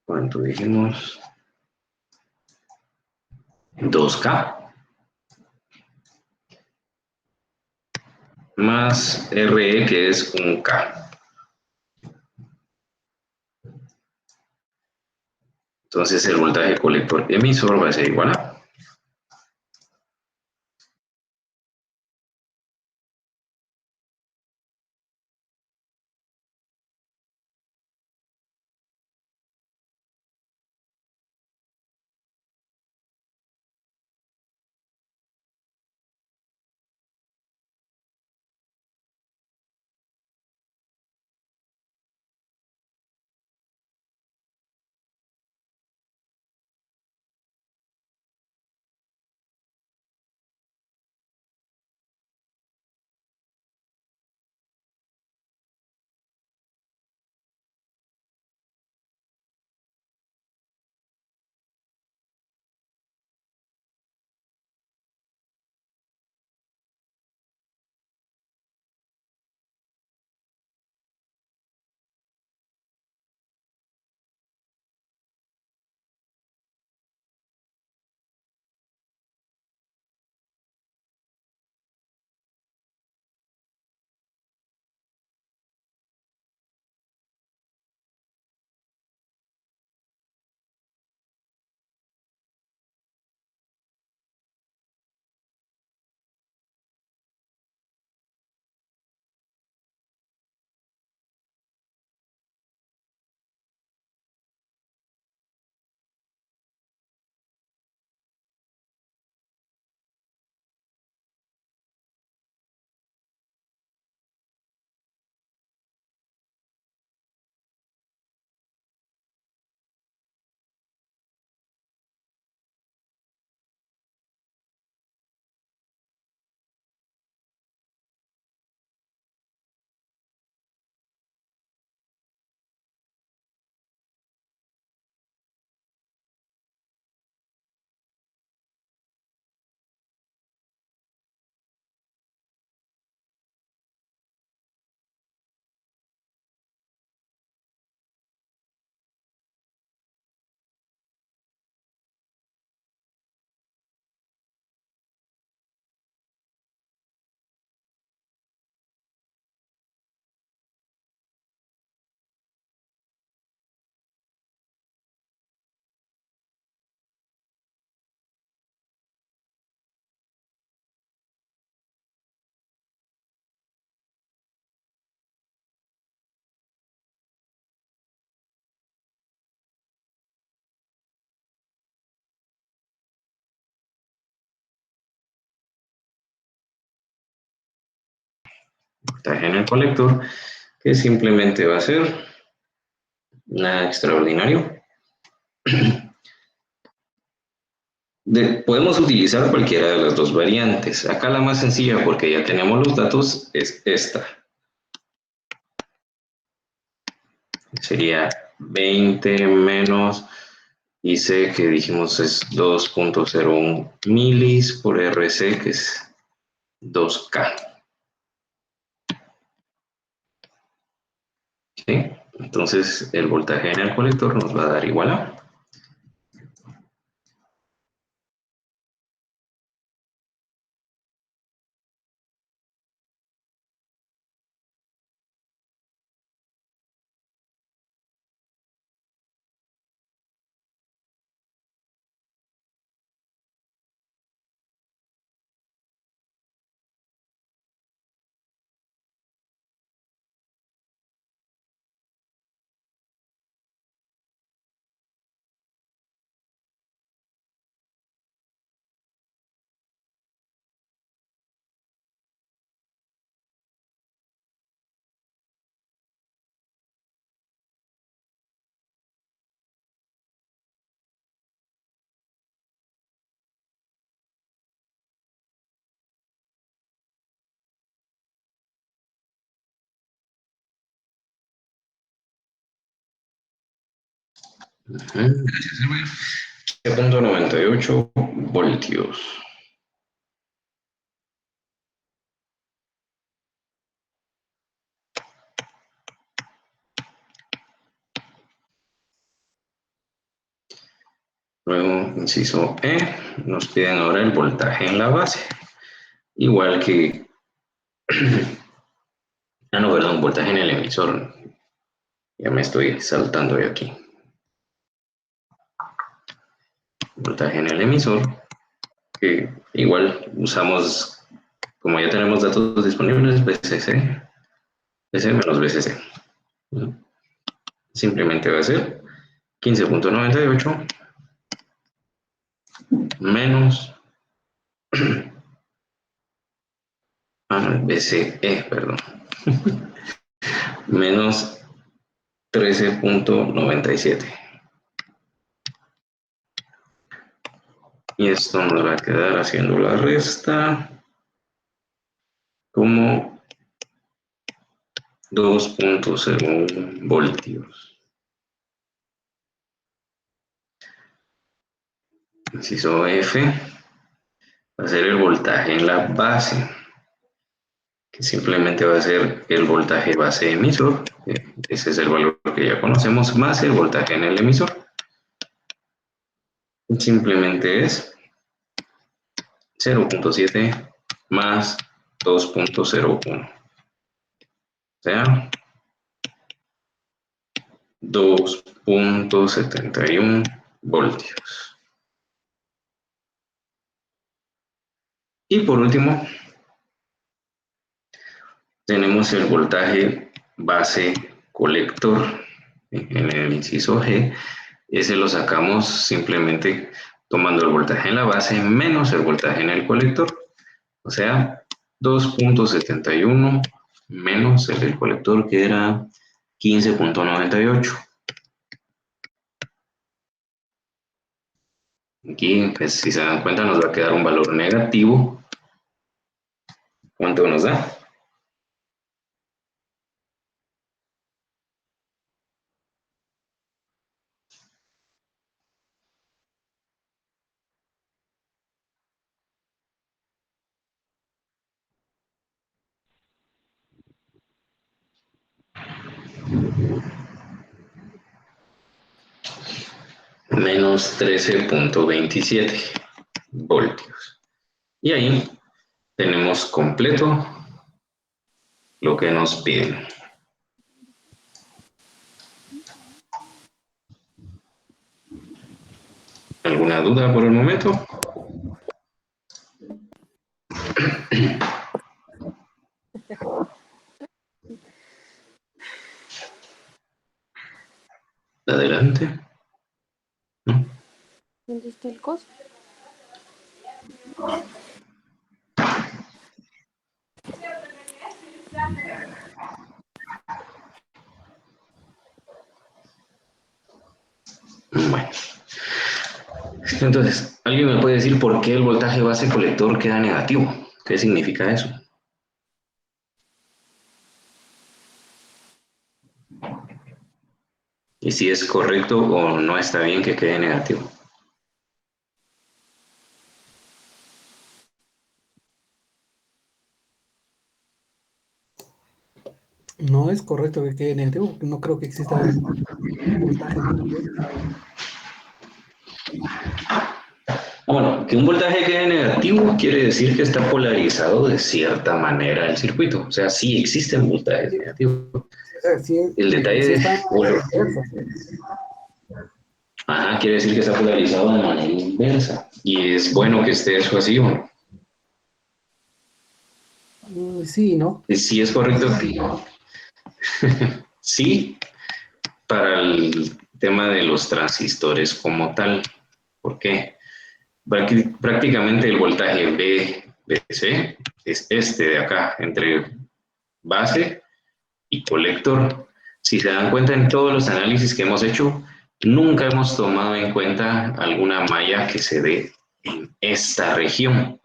¿cuánto dijimos? 2K más RE, que es 1K. Entonces el voltaje colector emisor va a ser igual a voltaje en el colector, que simplemente va a ser nada extraordinario. Podemos utilizar cualquiera de las dos variantes. Acá la más sencilla, porque ya tenemos los datos, es esta. Sería 20 menos IC, que dijimos es 2.01 milis por RC, que es 2K. ¿Sí? Entonces el voltaje en el colector nos va a dar igual a gracias, 7.98 voltios. Luego, inciso E, nos piden ahora el voltaje en la base. Igual que, no, perdón, voltaje en el emisor. Ya me estoy saltando de aquí. Voltaje en el emisor, que igual usamos, como ya tenemos datos disponibles, VCC, VC menos VCC. Simplemente va a ser 15.98 menos BCE, perdón, menos 13.97. Y esto nos va a quedar haciendo la resta como 2.01 voltios. Inciso F va a ser el voltaje en la base, que simplemente va a ser el voltaje base emisor. Ese es el valor que ya conocemos, más el voltaje en el emisor. Simplemente es 0.7 más 2.01. O sea, 2.71 voltios. Y por último, tenemos el voltaje base colector en el inciso G. Ese lo sacamos simplemente tomando el voltaje en la base menos el voltaje en el colector. O sea, 2.71 menos el del colector, que era 15.98. Aquí, pues, si se dan cuenta, nos va a quedar un valor negativo. ¿Cuánto nos da? Menos 13.27 voltios. Y ahí tenemos completo lo que nos piden. ¿Alguna duda por el momento? Adelante. ¿No? ¿Dónde está el costo? Bueno. Entonces, ¿alguien me puede decir por qué el voltaje base colector queda negativo? ¿Qué significa eso? Y si es correcto o no está bien que quede negativo. No es correcto que quede negativo, porque no creo que exista un voltaje negativo. Bueno, que un voltaje quede negativo quiere decir que está polarizado de cierta manera el circuito. O sea, sí existen voltajes negativos. O sea, sí, El detalle sí de... está Bueno, inversa. quiere decir que está polarizado de manera inversa. Y es bueno que esté eso así, ¿o no? Sí, ¿no? Sí es correcto. Sí, para el tema de los transistores como tal. ¿Por qué? Prácticamente el voltaje VBC es este de acá, entre base y colector. Si se dan cuenta en todos los análisis que hemos hecho, nunca hemos tomado en cuenta alguna malla que se dé en esta región,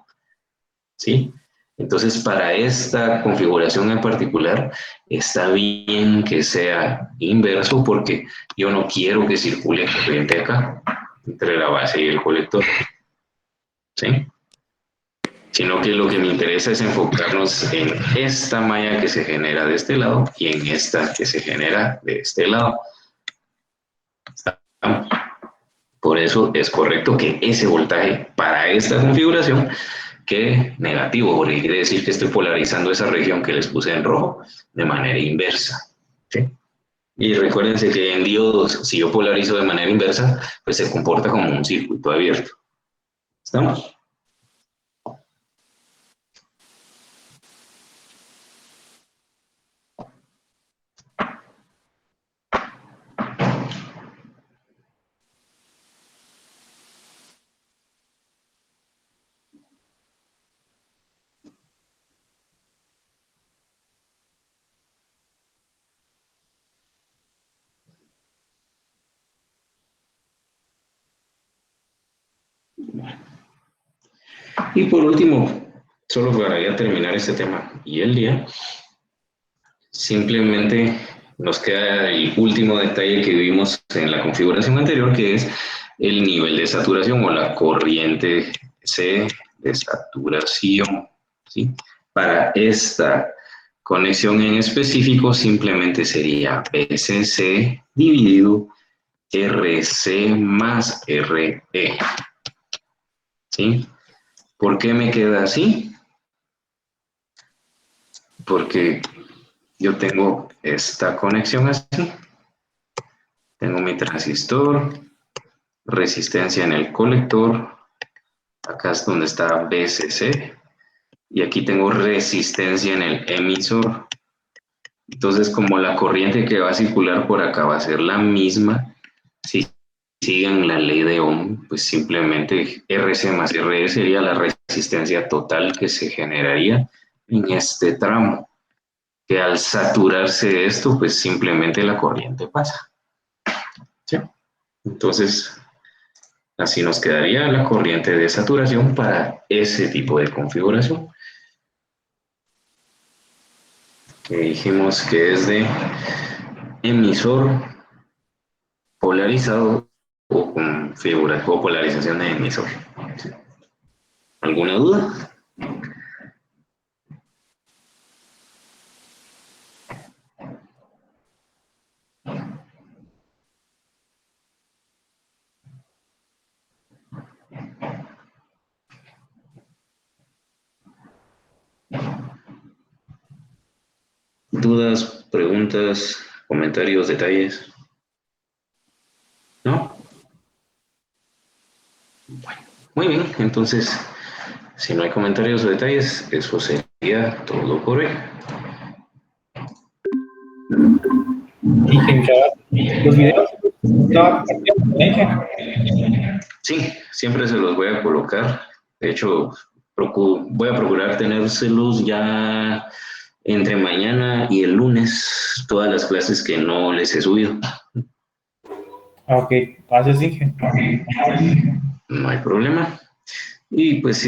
¿sí? Entonces, para esta configuración en particular, está bien que sea inverso porque yo no quiero que circule corriente acá, entre la base y el colector, ¿sí? Sino que lo que me interesa es enfocarnos en esta malla que se genera de este lado y en esta que se genera de este lado. Por eso es correcto que ese voltaje para esta configuración quede negativo, porque quiere decir que estoy polarizando esa región que les puse en rojo de manera inversa, ¿sí? Y recuérdense que en diodos, si yo polarizo de manera inversa, pues se comporta como un circuito abierto. ¿Estamos? Y por último, solo para ya terminar este tema y el día, simplemente nos queda el último detalle que vimos en la configuración anterior, que es el nivel de saturación o la corriente C de saturación, ¿sí? Para esta conexión en específico simplemente sería BCC dividido RC más RE, ¿sí? ¿Por qué me queda así? Porque yo tengo esta conexión así, tengo mi transistor, resistencia en el colector, acá es donde está BCC, y aquí tengo resistencia en el emisor. Entonces, como la corriente que va a circular por acá va a ser la misma, si siguen la ley de Ohm, pues simplemente RC más RE sería la resistencia total que se generaría en este tramo, que al saturarse esto, pues simplemente la corriente pasa, ¿sí? Entonces, así nos quedaría la corriente de saturación para ese tipo de configuración. Que dijimos que es de emisor polarizado o o polarización de emisor. ¿Alguna duda? ¿Dudas, preguntas, comentarios, detalles? ¿No? Bueno, muy bien, entonces, si no hay comentarios o detalles, eso sería todo por hoy. Dije que los videos estaba compartiendo. Sí, siempre se los voy a colocar. De hecho, voy a procurar tenérselos ya entre mañana y el lunes, todas las clases que no les he subido. Ok, gracias, Inge. No hay problema. Y pues